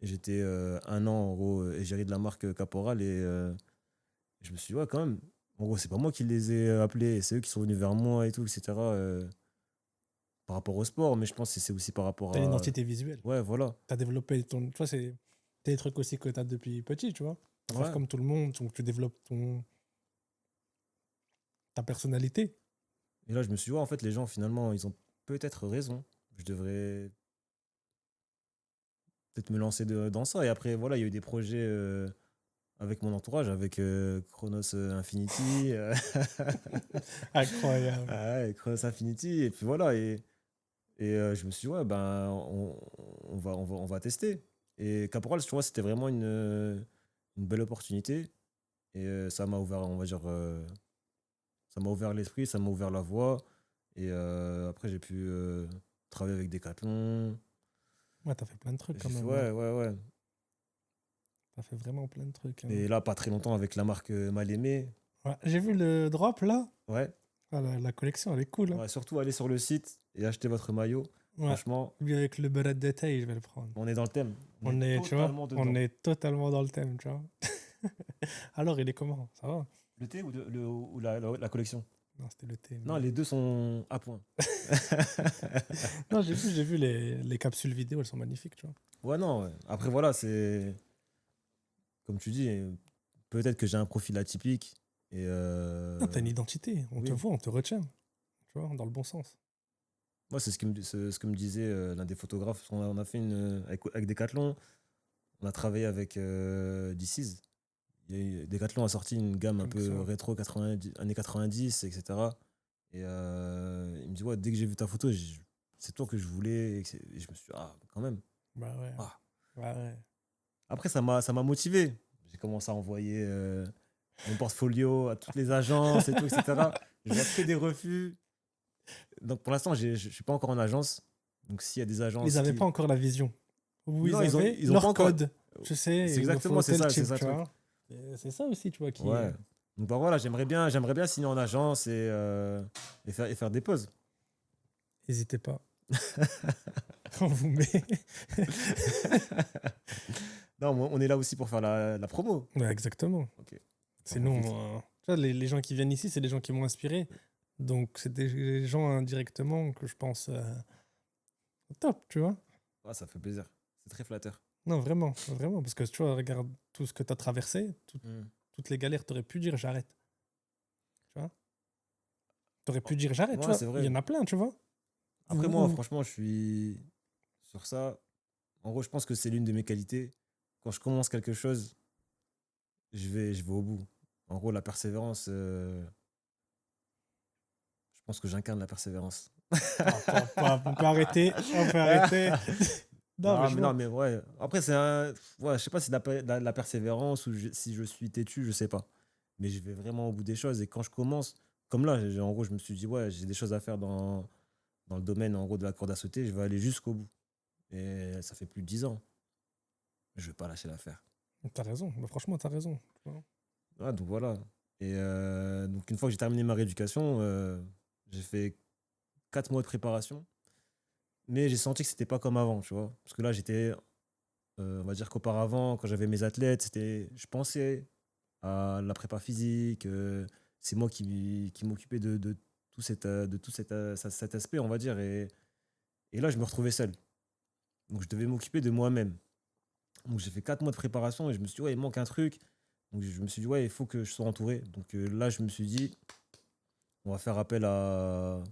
Et j'étais un an, en gros, égérie de la marque Caporal. Et je me suis dit, ouais, quand même. En gros, c'est pas moi qui les ai appelés. Et c'est eux qui sont venus vers moi et tout, etc. Par rapport au sport. Mais je pense que c'est aussi par rapport T'as une à. identité visuelle. Ouais, voilà. T'as développé ton. Tu vois, c'est des trucs aussi que t'as depuis petit, tu vois. Pas faire Ouais. comme tout le monde, donc tu développes ta personnalité. Et là, je me suis dit, ouais, en fait, les gens, finalement, ils ont peut-être raison. Je devrais peut-être me lancer dans ça. Et après, voilà, il y a eu des projets avec mon entourage, avec Chronos Infinity. Incroyable. Ah ouais, Chronos Infinity. Et puis voilà. Et je me suis dit, ouais, ben, on va tester. Et Caporal, tu vois, c'était vraiment une belle opportunité. Et ça m'a ouvert, on va dire, ça m'a ouvert l'esprit, ça m'a ouvert la voie. Et après, j'ai pu travaillé avec Decathlon. Ouais, t'as fait plein de trucs quand J'ai fait, même, hein. ouais. T'as fait vraiment plein de trucs, hein. Et là, pas très longtemps avec la marque Mal Aimé. Ouais, j'ai vu le drop là. Ouais. Ah, la collection, elle est cool, hein. Ouais, surtout aller sur le site et acheter votre maillot. Ouais, Franchement, lui avec le beret de détail, je vais le prendre. on est dans le thème. On On est est, tu vois, totalement on dedans. est totalement dans le thème, tu vois. Alors, il est comment? Ça va? Le thé ou la collection? Non, c'était le thé. Non, Mais... les deux sont à point. Non, j'ai vu les capsules vidéo, elles sont magnifiques, tu vois. Ouais, non. Ouais. Après, voilà, c'est. Comme tu dis, peut-être que j'ai un profil atypique. Et Non, t'as une identité. On te oui. voit, on te retient. Tu vois, dans le bon sens. Moi, c'est ce que me disait l'un des photographes. On a fait une. Avec Decathlon, on a travaillé avec DC's. Decathlon a sorti une gamme un Comme ça. peu rétro 90, années 90, etc. Et il me dit, ouais, dès que j'ai vu ta photo, c'est toi que je voulais. Et je me suis dit, ah, quand même. Bah ouais. Ah. Bah ouais. Après, ça m'a motivé. J'ai commencé à envoyer mon portfolio à toutes les agences et tout, etc. Je vois que des refus. Donc pour l'instant, je ne suis pas encore en agence. Donc s'il y a des Ils agences n'avaient qui. pas encore la vision. Ou Non, ils avaient ils ont pas leur encore. code. Tu sais, C'est il nous exactement, faut tel c'est type, ça le tu truc. vois. Et c'est ça aussi, tu vois, qui est... Ouais. Donc bah voilà, j'aimerais bien signer en agence et faire des pauses. N'hésitez pas. On vous met. Non, on est là aussi pour faire la promo. Ouais, exactement. Ok. Sinon, tu vois, les gens qui viennent ici, c'est des gens qui m'ont inspiré. Donc, c'est des gens indirectement que je pense au top, tu vois. Ah, ça fait plaisir. C'est très flatteur. Non, vraiment, vraiment. Parce que tu vois, regarde tout ce que tu as traversé, Hmm. toutes les galères, tu aurais pu dire j'arrête. Tu vois. Tu aurais pu dire j'arrête, tu Ouais, vois. c'est Il y vrai. en a plein, tu vois. Après moi, franchement, je suis sur ça. En gros, je pense que c'est l'une de mes qualités. Quand je commence quelque chose, je vais au bout. En gros, la persévérance, je pense que j'incarne la persévérance. On peut arrêter. On peut arrêter. Non, mais Non, je mais vois. non, mais ouais. Après, ouais, je sais pas si c'est de la persévérance ou si je suis têtu, je sais pas. Mais je vais vraiment au bout des choses. Et quand je commence, comme là, en gros, je me suis dit, ouais, j'ai des choses à faire dans le domaine, en gros, de la corde à sauter. Je vais aller jusqu'au bout. Et ça fait plus de 10 ans. Je vais pas lâcher l'affaire. T'as raison. Bah, franchement, t'as raison. Tu vois. Ah, donc voilà. Et donc, une fois que j'ai terminé ma rééducation, j'ai fait 4 mois de préparation. Mais j'ai senti que c'était pas comme avant, tu vois. Parce que là, on va dire qu'auparavant, quand j'avais mes athlètes, je pensais à la prépa physique. C'est moi qui m'occupais de tout cet aspect, on va dire. Et là, je me retrouvais seul. Donc, je devais m'occuper de moi-même. Donc, j'ai fait 4 mois de préparation et je me suis dit, ouais, il manque un truc. Donc, je me suis dit, ouais, il faut que je sois entouré. Donc, là, je me suis dit, on va faire appel à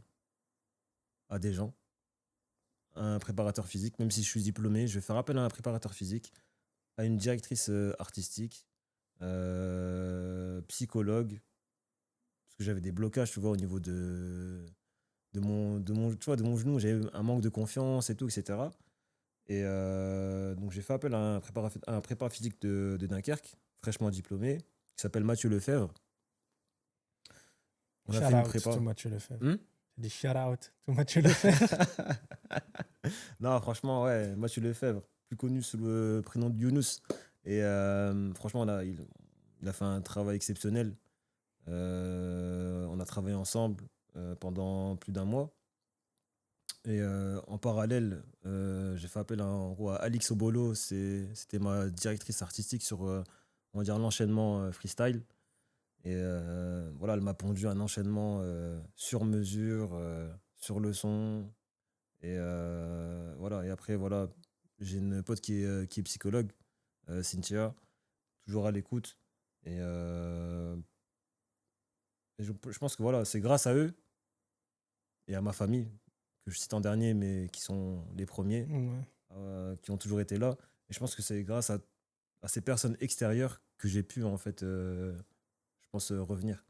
des gens, à un préparateur physique. Même si je suis diplômé, je vais faire appel à un préparateur physique, à une directrice artistique, psychologue, parce que j'avais des blocages, tu vois, au niveau tu vois, de mon genou. J'avais un manque de confiance et tout, etc. Et donc, j'ai fait appel à un préparateur physique de Dunkerque, fraîchement diplômé, qui s'appelle Mathieu Lefebvre. On a Shout fait une out to prépa. Mathieu Lefebvre. Hmm. Des shout out to Mathieu Lefebvre. Non, franchement, ouais, Mathieu Lefebvre, plus connu sous le prénom de Younous. Et franchement, là, il a fait un travail exceptionnel. On a travaillé ensemble pendant plus d'un mois. Et en parallèle, j'ai fait appel en gros, à Alix Obolo. C'était ma directrice artistique sur, on va dire, l'enchaînement freestyle. Et voilà, elle m'a pondu un enchaînement sur mesure, sur le son. Et voilà. Et après, voilà, j'ai une pote qui est psychologue, Cynthia, toujours à l'écoute. Et je pense que voilà, c'est grâce à eux et à ma famille, que je cite en dernier, mais qui sont les premiers, Ouais. qui ont toujours été là. Et je pense que c'est grâce à ces personnes extérieures que j'ai pu, en fait, je pense, revenir.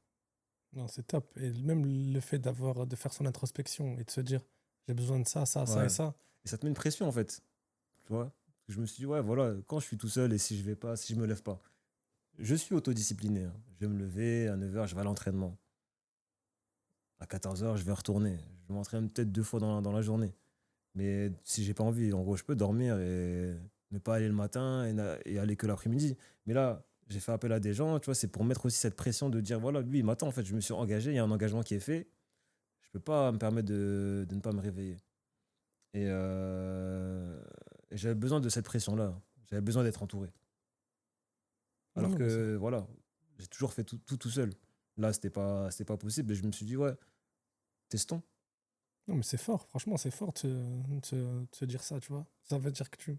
Non, c'est top. Et même le fait de faire son introspection et de se dire j'ai besoin de ça, ça, ça et Ouais. ça. Et ça te met une pression, en fait. Tu vois? Je me suis dit, ouais, voilà, quand je suis tout seul et si je vais pas, si je me lève pas, je suis autodiscipliné, hein. Je vais me lever, à 9 h, je vais à l'entraînement. À 14 h, je vais retourner. Je m'entraîne peut-être 2 fois dans la journée. Mais si j'ai pas envie, en gros, je peux dormir et ne pas aller le matin et aller que l'après-midi. Mais là, j'ai fait appel à des gens, tu vois, c'est pour mettre aussi cette pression de dire, voilà, lui, il m'attend, en fait, je me suis engagé, il y a un engagement qui est fait, je peux pas me permettre de ne pas me réveiller. Et, et j'avais besoin de cette pression-là. J'avais besoin d'être entouré. Non, Alors non, mais c'est que, voilà, j'ai toujours fait tout seul. Là, c'était pas possible et je me suis dit, ouais, testons. non, mais c'est fort, franchement, c'est fort de se dire ça, tu vois. Ça veut dire que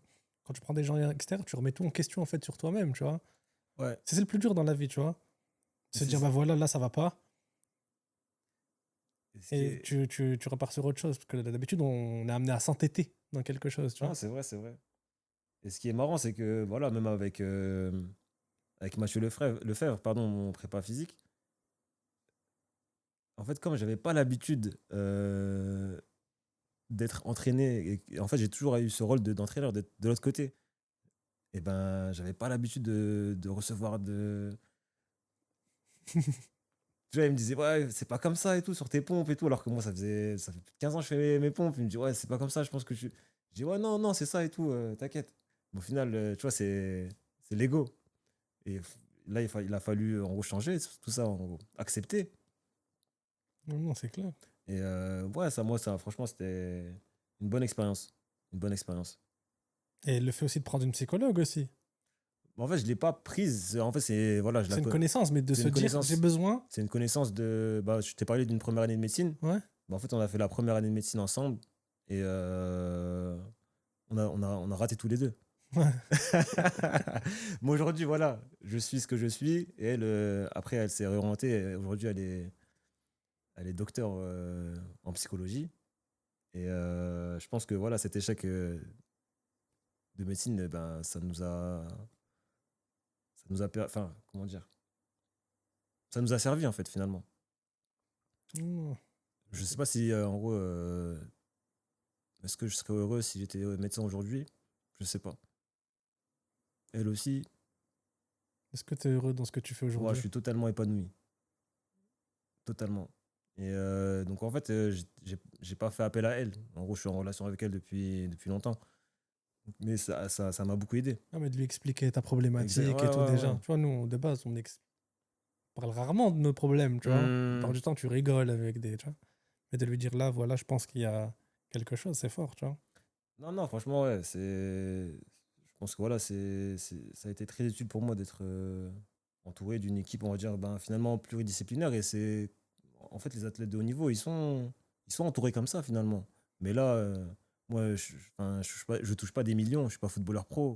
quand tu prends des gens extérieurs, tu remets tout en question, en fait, sur toi-même, tu vois. Ouais. C'est le plus dur dans la vie, tu vois. Et Se dire, bah voilà, là, ça va pas. et ce qui Et est... tu repars sur autre chose. Parce que d'habitude, on est amené à s'entêter dans quelque chose, tu Non, vois. c'est vrai, c'est vrai. Et ce qui est marrant, c'est que, voilà, même avec Mathieu Lefebvre, pardon, mon prépa physique, en fait, comme j'avais pas l'habitude d'être entraîné, et en fait, j'ai toujours eu ce rôle d'entraîneur, d'être de l'autre côté. Et ben, j'avais pas l'habitude de recevoir de. Tu vois, il me disait, ouais, c'est pas comme ça et tout, sur tes pompes et tout. Alors que moi, ça fait plus de 15 ans que je fais mes pompes. Il me dit, ouais, c'est pas comme ça, je pense que tu. Je dis, ouais, non, non, c'est ça et tout, t'inquiète. Mais au final, tu vois, c'est l'ego. Et là, il a fallu en gros changer tout ça, en gros, accepter. Non, non, c'est clair. Et ouais, ça, franchement, c'était une bonne expérience. Une bonne expérience. Et le fait aussi de prendre une psychologue aussi. En fait, je l'ai pas prise. En fait, c'est voilà, C'est une connaissance, mais de c'est se une dire, j'ai connaissance. besoin. C'est une connaissance de. Bah, je t'ai parlé d'une première année de médecine. Ouais. Bah, en fait, on a fait la première année de médecine ensemble et on a raté tous les deux. Ouais. Mais aujourd'hui, voilà, je suis ce que je suis. Et elle, après, elle s'est réorientée. Et aujourd'hui, elle est docteur en psychologie. Et je pense que voilà, cet échec de médecine, ben, enfin, comment dire, ça nous a servi en fait finalement. Non, Je sais pas si en gros, est-ce que je serais heureux si j'étais médecin aujourd'hui? Je sais pas. Elle aussi, est-ce que tu es heureux dans ce que tu fais moi, je aujourd'hui? suis totalement épanoui, totalement. Et donc en fait, j'ai pas fait appel à elle. En gros, je suis en relation avec elle depuis longtemps. Mais ça m'a beaucoup aidé. Ah, mais de lui expliquer ta Exact. problématique et Ouais, tout ouais, déjà. ouais. Tu vois, nous, de base, parle rarement de nos problèmes, tu vois. La plupart Hum, du temps, tu rigoles avec des, tu vois. Mais de lui dire là, voilà, je pense qu'il y a quelque chose, c'est fort, tu vois. Non, non, franchement, ouais, je pense que voilà, ça a été très utile pour moi d'être entouré d'une équipe, on va dire, ben, finalement pluridisciplinaire. Et c'est, en fait, les athlètes de haut niveau, ils sont entourés comme ça, finalement. Mais là, moi, enfin, je touche pas des millions, je suis pas footballeur pro.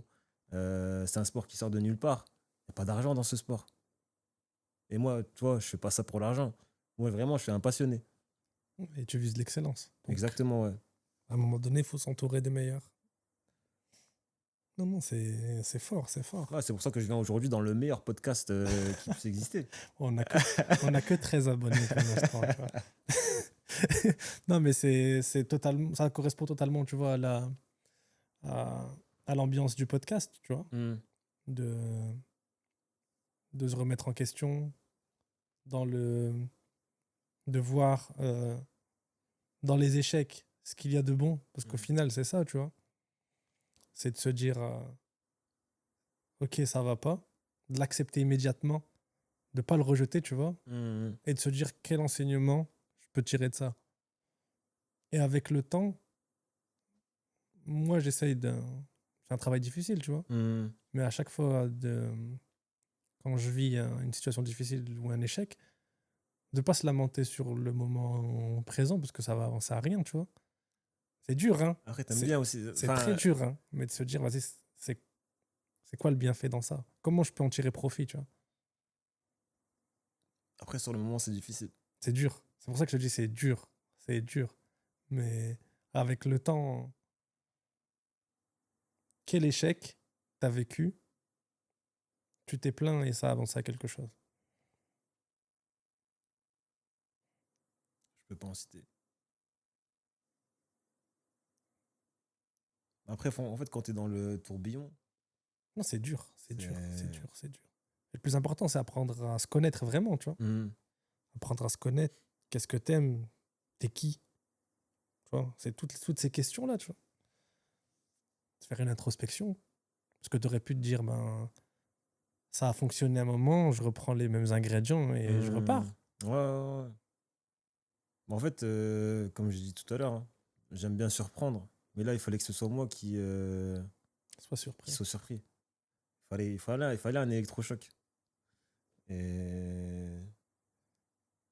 C'est un sport qui sort de nulle part. Il n'y a pas d'argent dans ce sport. Et moi, tu vois, je fais pas ça pour l'argent. Moi, vraiment, je suis un passionné. Et tu vises l'excellence. Donc, Exactement, ouais. à un moment donné, il faut s'entourer des meilleurs. Non, non, c'est fort, c'est fort. Ouais, c'est pour ça que je viens aujourd'hui dans le meilleur podcast qui puisse exister. On a que 13 abonnés pour l'instant, tu vois. Non, mais c'est totalement, ça correspond totalement, tu vois, à, à l'ambiance du podcast, tu vois, Hmm. de, de se remettre en question, dans de voir dans les échecs ce qu'il y a de bon, parce qu'au Hmm. final, c'est ça, tu vois. C'est de se dire, ok, ça va pas, de l'accepter immédiatement, de pas le rejeter, tu vois, Hmm. et de se dire quel enseignement je peux tirer de ça. Et avec le temps, moi, j'essaye de. C'est un travail difficile, tu vois. Hmm. Mais à chaque fois, quand je vis une situation difficile ou un échec, de pas se lamenter sur le moment présent, parce que ça va avancer à rien, tu vois. C'est dur, hein. Après, t'aimes C'est bien aussi. c'est très Enfin, dur, hein. Mais de se dire, vas-y, c'est quoi le bienfait dans ça? Comment je peux en tirer profit, tu vois? après, sur le moment, c'est difficile. C'est dur. C'est pour ça que je te dis, c'est dur. C'est dur. Mais avec le temps, quel échec t'as vécu? Tu t'es plaint et ça a avancé à quelque chose. Je peux pas en citer. Après, en fait, quand t'es dans le tourbillon, Non, c'est dur, c'est dur, c'est c'est. dur, c'est dur. Et le plus important, c'est apprendre à se connaître vraiment, tu vois. Hmm. Apprendre à se connaître. Qu'est-ce que t'aimes? T'es qui? vois. C'est toutes ces questions-là, tu vois. Faire une introspection. Parce que tu aurais pu te dire, ben, ça a fonctionné un moment, je reprends les mêmes ingrédients et je Hmm. repars. Ouais, ouais, ouais. Bon, en fait, comme j'ai dit tout à l'heure, hein, j'aime bien surprendre. Mais là, il fallait que ce soit moi Sois qui surpris. soit surpris. Il fallait un électrochoc. Et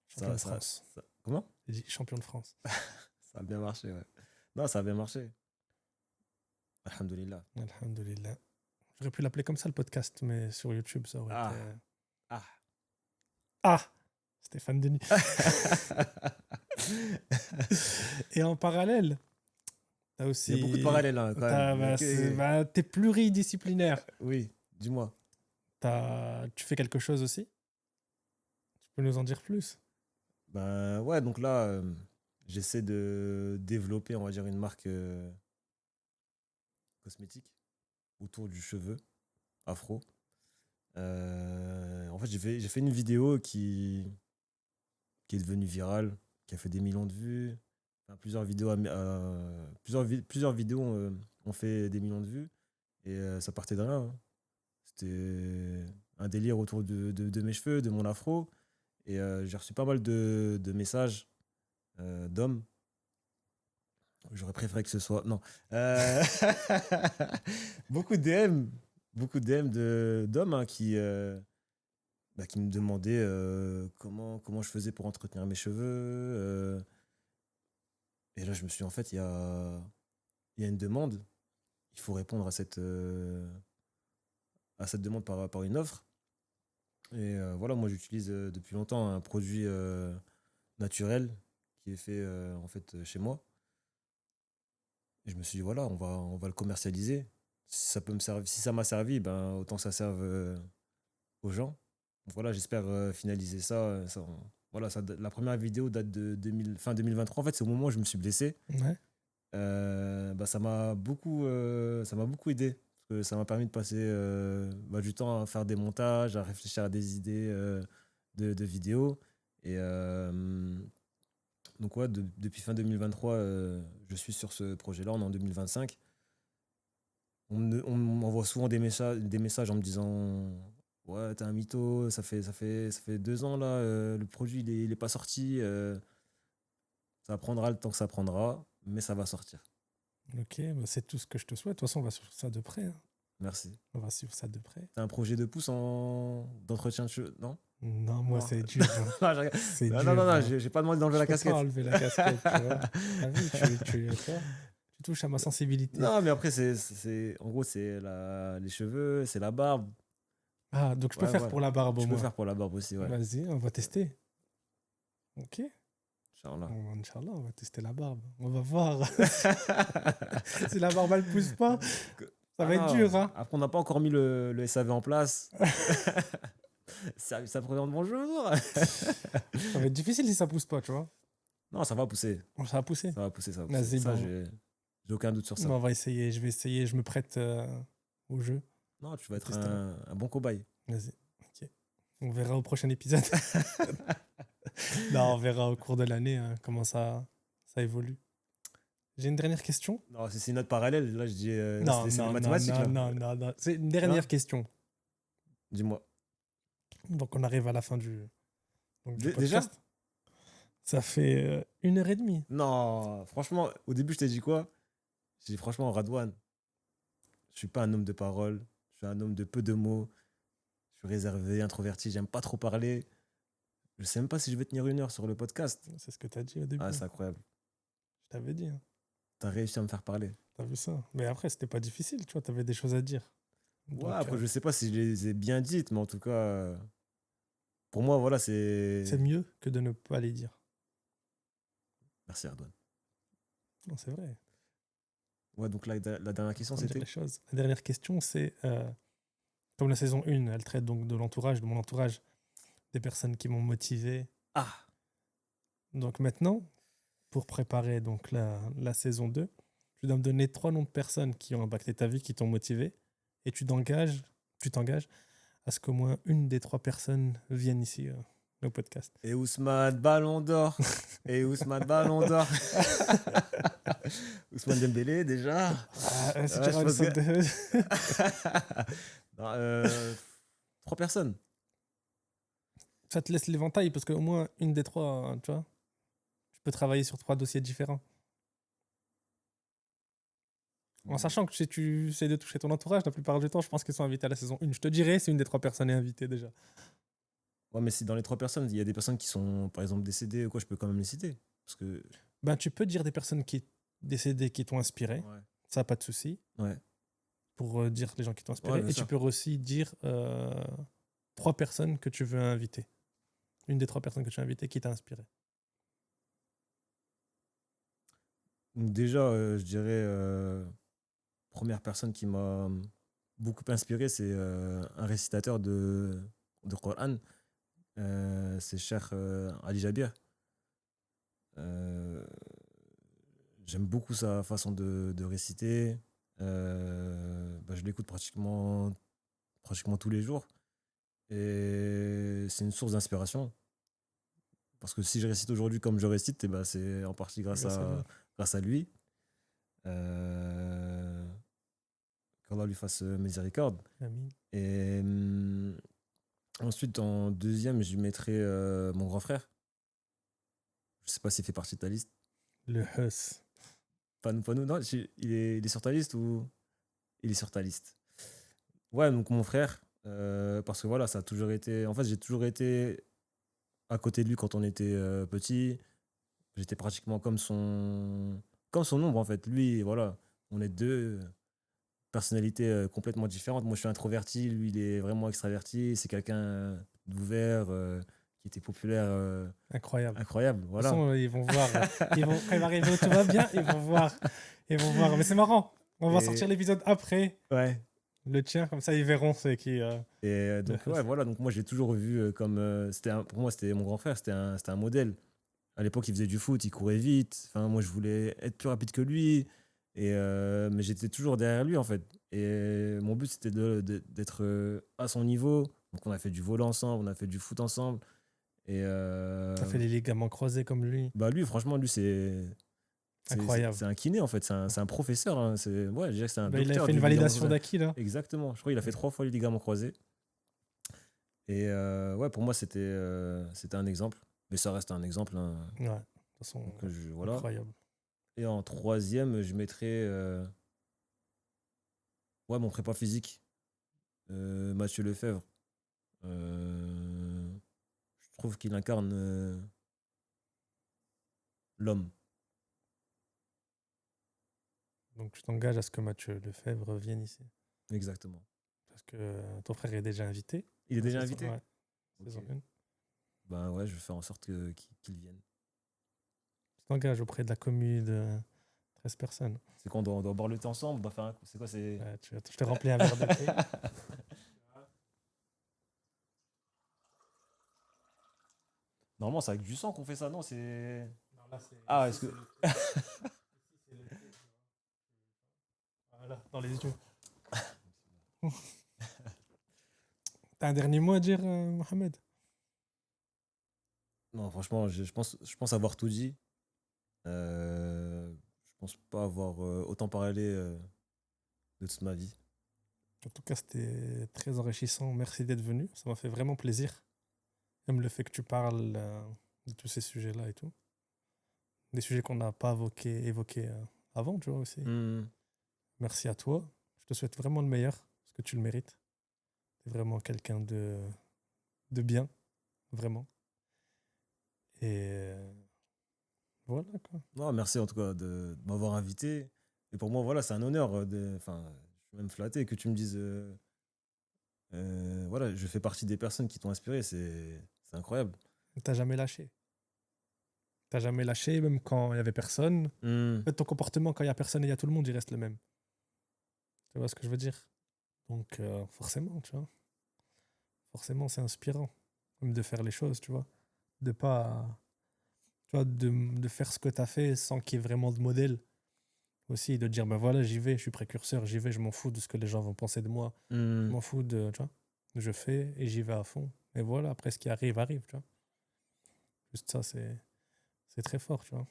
Champion ça, de ça, France. comment? J'ai dit champion de France. Ça a bien marché, ouais. Non, ça a bien marché. Alhamdoulilah. Alhamdulillah. J'aurais pu l'appeler comme ça le podcast, mais sur YouTube, ça aurait été. Ah, ah. Ah, Stéphane Denis. Et en parallèle, t'as Il y a beaucoup de aussi. parallèles, hein, quand même. Mais T'es pluridisciplinaire. oui, dis-moi. Tu fais quelque chose aussi? Tu peux nous en dire plus? Ben ouais, donc là, j'essaie de développer, on va dire, une marque cosmétique autour du cheveu afro. En fait, j'ai fait une vidéo qui est devenue virale, qui a fait des millions de vues. Enfin, plusieurs vidéos ont fait des millions de vues. Et ça partait de rien, hein. C'était un délire autour de mes cheveux, de mon afro. Et j'ai reçu pas mal de messages d'hommes. J'aurais préféré que ce soit. Non. Euh, beaucoup de DM. Beaucoup de DM d'hommes, hein, qui me demandaient comment je faisais pour entretenir mes cheveux. Et là, je me suis dit, en fait, il y a une demande. Il faut répondre à cette demande par une offre. Et voilà, moi, j'utilise depuis longtemps un produit naturel qui est fait en fait chez moi. Et je me suis dit, voilà, on va le commercialiser. Si ça peut me servir, si ça m'a servi, ben, autant que ça serve aux gens. Donc voilà, j'espère finaliser ça. Voilà, la première vidéo date de fin 2023. En fait, c'est au moment où je me suis blessé. Ouais. Bah, ça m'a beaucoup aidé. Parce que ça m'a permis de passer du temps à faire des montages, à réfléchir à des idées de vidéos. Et donc, ouais, depuis fin 2023, je suis sur ce projet-là. On est en 2025. On m'envoie souvent des messages en me disant: Ouais, t'es un mytho, ça fait 2 ans là, le produit il est pas sorti. Ça prendra le temps que ça prendra, mais ça va sortir. Ok, bah c'est tout ce que je te souhaite. De toute façon, on va suivre ça de près, hein. Merci. On va suivre ça de près. T'as un projet de pouce d'entretien de cheveux? Non? Non, moi, Non. c'est dur, hein. Non, C'est non, dur, non, non, non, hein. j'ai pas demandé d'enlever Je la peux pas casquette. enlever la casquette, tu vois. T'as vu, tu vois, tu touches à ma sensibilité. Non, mais après, en gros, c'est les cheveux, c'est la barbe. Ah, donc je peux Ouais, faire voilà. pour la barbe au Tu peux moins. faire pour la barbe aussi, ouais. Vas-y, on va tester. Ok. Inch'Allah. Inch'Allah, on va tester la barbe. On va voir. Si la barbe, elle pousse pas, ça va être non, dur, hein. après, on n'a pas encore mis le SAV en place. Ça présente bonjour. Ça va être difficile si ça pousse pas, tu vois. Non, ça va pousser. Bon, ça va pousser. Ça va pousser, ça va pousser. Vas-y, Ça, bon. j'ai aucun doute sur ça. Bon, on va essayer. Je vais essayer. Je me prête au jeu. Non, tu vas être Testera. un bon cobaye. Vas-y. Ok. On verra au prochain épisode. Non, on verra au cours de l'année comment ça évolue. J'ai une dernière question. Non, c'est une note parallèle. Là, je dis. Là, Non, c'est des non, non, mathématiques, non, là. non, non, non. C'est une dernière Hein? question. Dis-moi. Donc, on arrive à la fin du Déjà? podcast. Ça fait 1h30. Non, franchement, au début, je t'ai dit quoi? J'ai dit, franchement, Radouane, je suis pas un homme de parole. Je suis un homme de peu de mots. Je suis réservé, introverti. J'aime pas trop parler. Je sais même pas si je vais tenir 1 heure sur le podcast. C'est ce que tu as dit au début. Ah, c'est incroyable. Je t'avais dit, hein. T'as réussi à me faire parler. T'as vu ça. Mais après, c'était pas difficile, tu vois. T'avais des choses à dire. Ouais, Donc, après, je sais pas si je les ai bien dites, mais en tout cas, pour moi, voilà, c'est. c'est mieux que de ne pas les dire. Merci, Radouane. Non, c'est vrai. Ouais, donc la dernière question, Faut dire c'était. les choses. La dernière question, c'est comme la saison 1, elle traite donc de l'entourage, de mon entourage, des personnes qui m'ont motivé. Ah! Donc maintenant, pour préparer donc la saison 2, tu dois me donner 3 noms de personnes qui ont impacté ta vie, qui t'ont motivé, et tu t'engages à ce qu'au moins une des 3 personnes vienne ici nos podcasts. Et Ousmane Ballon d'Or. Et Ousmane Ballon d'Or. Ousmane Dembélé, déjà. Ah, si tu Ouais, je rajoutes pense ça que. de- Non, 3 personnes. ça te laisse l'éventail parce qu'au moins une des trois, tu vois, tu peux travailler sur 3 dossiers différents. En sachant que si tu essaies de toucher ton entourage, la plupart du temps, je pense qu'ils sont invités à la saison 1. Je te dirais, c'est une des 3 personnes est invitée déjà. Ouais, mais si dans les 3 personnes, il y a des personnes qui sont, par exemple, décédées ou quoi, je peux quand même les citer. Parce que. Ben, tu peux dire des personnes qui décédées qui t'ont inspiré, Ouais. ça pas de souci, Ouais. pour dire les gens qui t'ont inspiré. Ouais, bien Et tu sûr. peux aussi dire 3 personnes que tu veux inviter. Une des 3 personnes que tu as invitées qui t'a inspiré. Donc, déjà, je dirais, première personne qui m'a beaucoup inspiré, c'est un récitateur de Coran. C'est Cheikh Ali Jabir. Euh, J'aime beaucoup sa façon de réciter. Je l'écoute pratiquement tous les jours. Et c'est une source d'inspiration. Parce que si je récite aujourd'hui comme je récite, eh ben, c'est en partie Grâce à lui. grâce à lui. Euh, Qu'Allah lui fasse miséricorde. Amin. Et ensuite, en deuxième, je lui mettrais mon grand frère. Je sais pas s'il fait partie de ta liste. Le Huss. Pas nous, non, il est sur ta liste ou il est sur ta liste? Ouais, donc mon frère, parce que voilà, ça a toujours été. En fait, j'ai toujours été à côté de lui quand on était petit. J'étais pratiquement comme son ombre, en fait. Lui, voilà, on est deux personnalités complètement différentes. Moi, je suis introverti, lui, il est vraiment extraverti. C'est quelqu'un d'ouvert, qui était populaire, Incroyable. incroyable, De toute voilà. façon, ils vont voir. Quand il va arriver où tout va bien, ils vont voir. Ils vont voir. Mais c'est marrant. On va Et sortir l'épisode après ouais. le tien, comme ça ils verront c'est qui. Et Le donc, ouais, Huss. voilà. Donc, moi, j'ai toujours vu comme. Pour moi, c'était mon grand frère, c'était un modèle. À l'époque, il faisait du foot, il courait vite. Enfin, moi, je voulais être plus rapide que lui. Mais j'étais toujours derrière lui, en fait. Et mon but, c'était d'être à son niveau. Donc, on a fait du volley ensemble, on a fait du foot ensemble. Et T'as fait les ligaments croisés comme lui. bah, lui, franchement, lui, Incroyable. c'est un kiné, en fait. C'est un professeur. Hein. Ouais, je dirais que c'est un Bah, il a docteur fait du une ligament validation croisé. d'acquis là. Exactement. Je crois qu'il a fait 3 fois les ligaments croisés. Et ouais, pour moi, c'était un exemple. Mais ça reste un exemple. Hein. Ouais. De toute façon, Donc, voilà. incroyable. Et en troisième, je mettrais ouais, mon prépa physique, Mathieu Lefebvre. Euh, je trouve qu'il incarne l'homme. Donc tu t'engages à ce que Mathieu Lefebvre vienne ici. Exactement. Parce que ton frère est déjà invité. Il est La déjà saison- invité? Ouais, Ok. saison 1. Ben ouais, je vais faire en sorte qu'il vienne. Tu t'engages auprès de la commune de 13 personnes. C'est quand on doit boire le thé ensemble, on doit faire un coup. C'est quoi? C'est. Ouais, je te remplis un verre de thé. Normalement, c'est avec du sang qu'on fait ça, non? C'est. Non, là, c'est. Ah, ici, est-ce que. c'est le thé, tu vois. Voilà, dans les yeux. T'as un dernier mot à dire, Mohamed? Non, franchement, je pense avoir tout dit. Je pense pas avoir autant parlé de toute ma vie. En tout cas, c'était très enrichissant. Merci d'être venu. Ça m'a fait vraiment plaisir. Même le fait que tu parles de tous ces sujets-là et tout. Des sujets qu'on n'a pas évoqués avant, tu vois aussi. Hmm. Merci à toi. Je te souhaite vraiment le meilleur, parce que tu le mérites. Tu es vraiment quelqu'un de bien, vraiment. Et voilà, quoi. Non, merci en tout cas de m'avoir invité. Et pour moi, voilà, c'est un honneur. Enfin, je suis même flatté que tu me dises. Voilà, je fais partie des personnes qui t'ont inspiré. C'est incroyable. T'as jamais lâché. T'as jamais lâché, même quand il y avait personne. Hmm. En fait, ton comportement, quand il y a personne et il y a tout le monde, il reste le même. Tu vois ce que je veux dire? Donc, forcément, tu vois. Forcément, c'est inspirant. Même de faire les choses, tu vois. De pas. Tu vois, de faire ce que tu as fait sans qu'il y ait vraiment de modèle. Aussi, de dire, ben voilà, j'y vais, je suis précurseur, j'y vais, je m'en fous de ce que les gens vont penser de moi. Je Hmm. m'en fous de. Tu vois, je fais et j'y vais à fond. Et voilà, après, ce qui arrive, arrive, tu vois. Juste ça, c'est très fort, tu vois.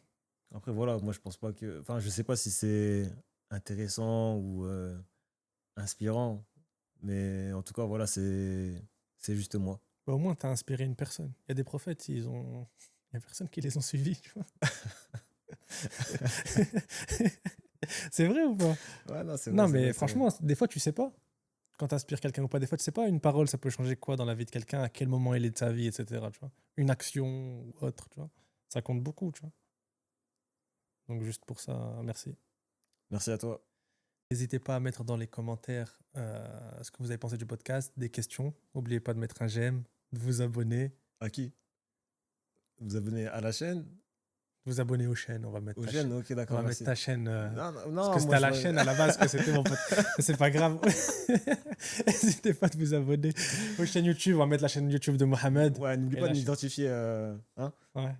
Après, voilà, moi, je pense pas que. Enfin, je sais pas si c'est intéressant ou inspirant, mais en tout cas, voilà, c'est juste moi. Bah, au moins, tu as inspiré une personne. Il y a des prophètes, il y a personne qui les ont suivis, tu vois. C'est vrai ou pas? Ouais, non, c'est vrai, Non, c'est mais vrai, c'est vrai. franchement, des fois, tu sais pas. Quand tu inspires quelqu'un ou pas, des fois, tu sais pas, une parole, ça peut changer quoi dans la vie de quelqu'un, à quel moment il est de sa vie, etc. Tu vois. Une action ou autre, tu vois. Ça compte beaucoup, tu vois. Donc, juste pour ça, merci. Merci à toi. N'hésitez pas à mettre dans les commentaires ce que vous avez pensé du podcast, des questions. N'oubliez pas de mettre un j'aime, de vous abonner. À qui? Vous abonnez à la chaîne? De vous abonner aux chaînes. On va mettre Aux ta chaîne. jeunes? Ok, On d'accord, va mettre merci. ta chaîne. Non, non, Parce que non, c'était moi, à je la vois. chaîne à la base que c'était mon pote. Mais c'est pas grave. N'hésitez pas de vous abonner aux chaînes YouTube. On va mettre la chaîne YouTube de Mohamed. Ouais, n'oublie Et pas la de chaîne- m'identifier. Hein? Ouais.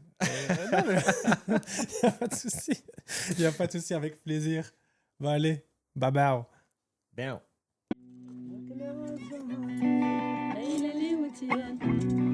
Non, mais il n'y a pas de souci. Il n'y a pas de souci, avec plaisir. Bon, allez. Bye bye. Bien. ليلى لي وتيان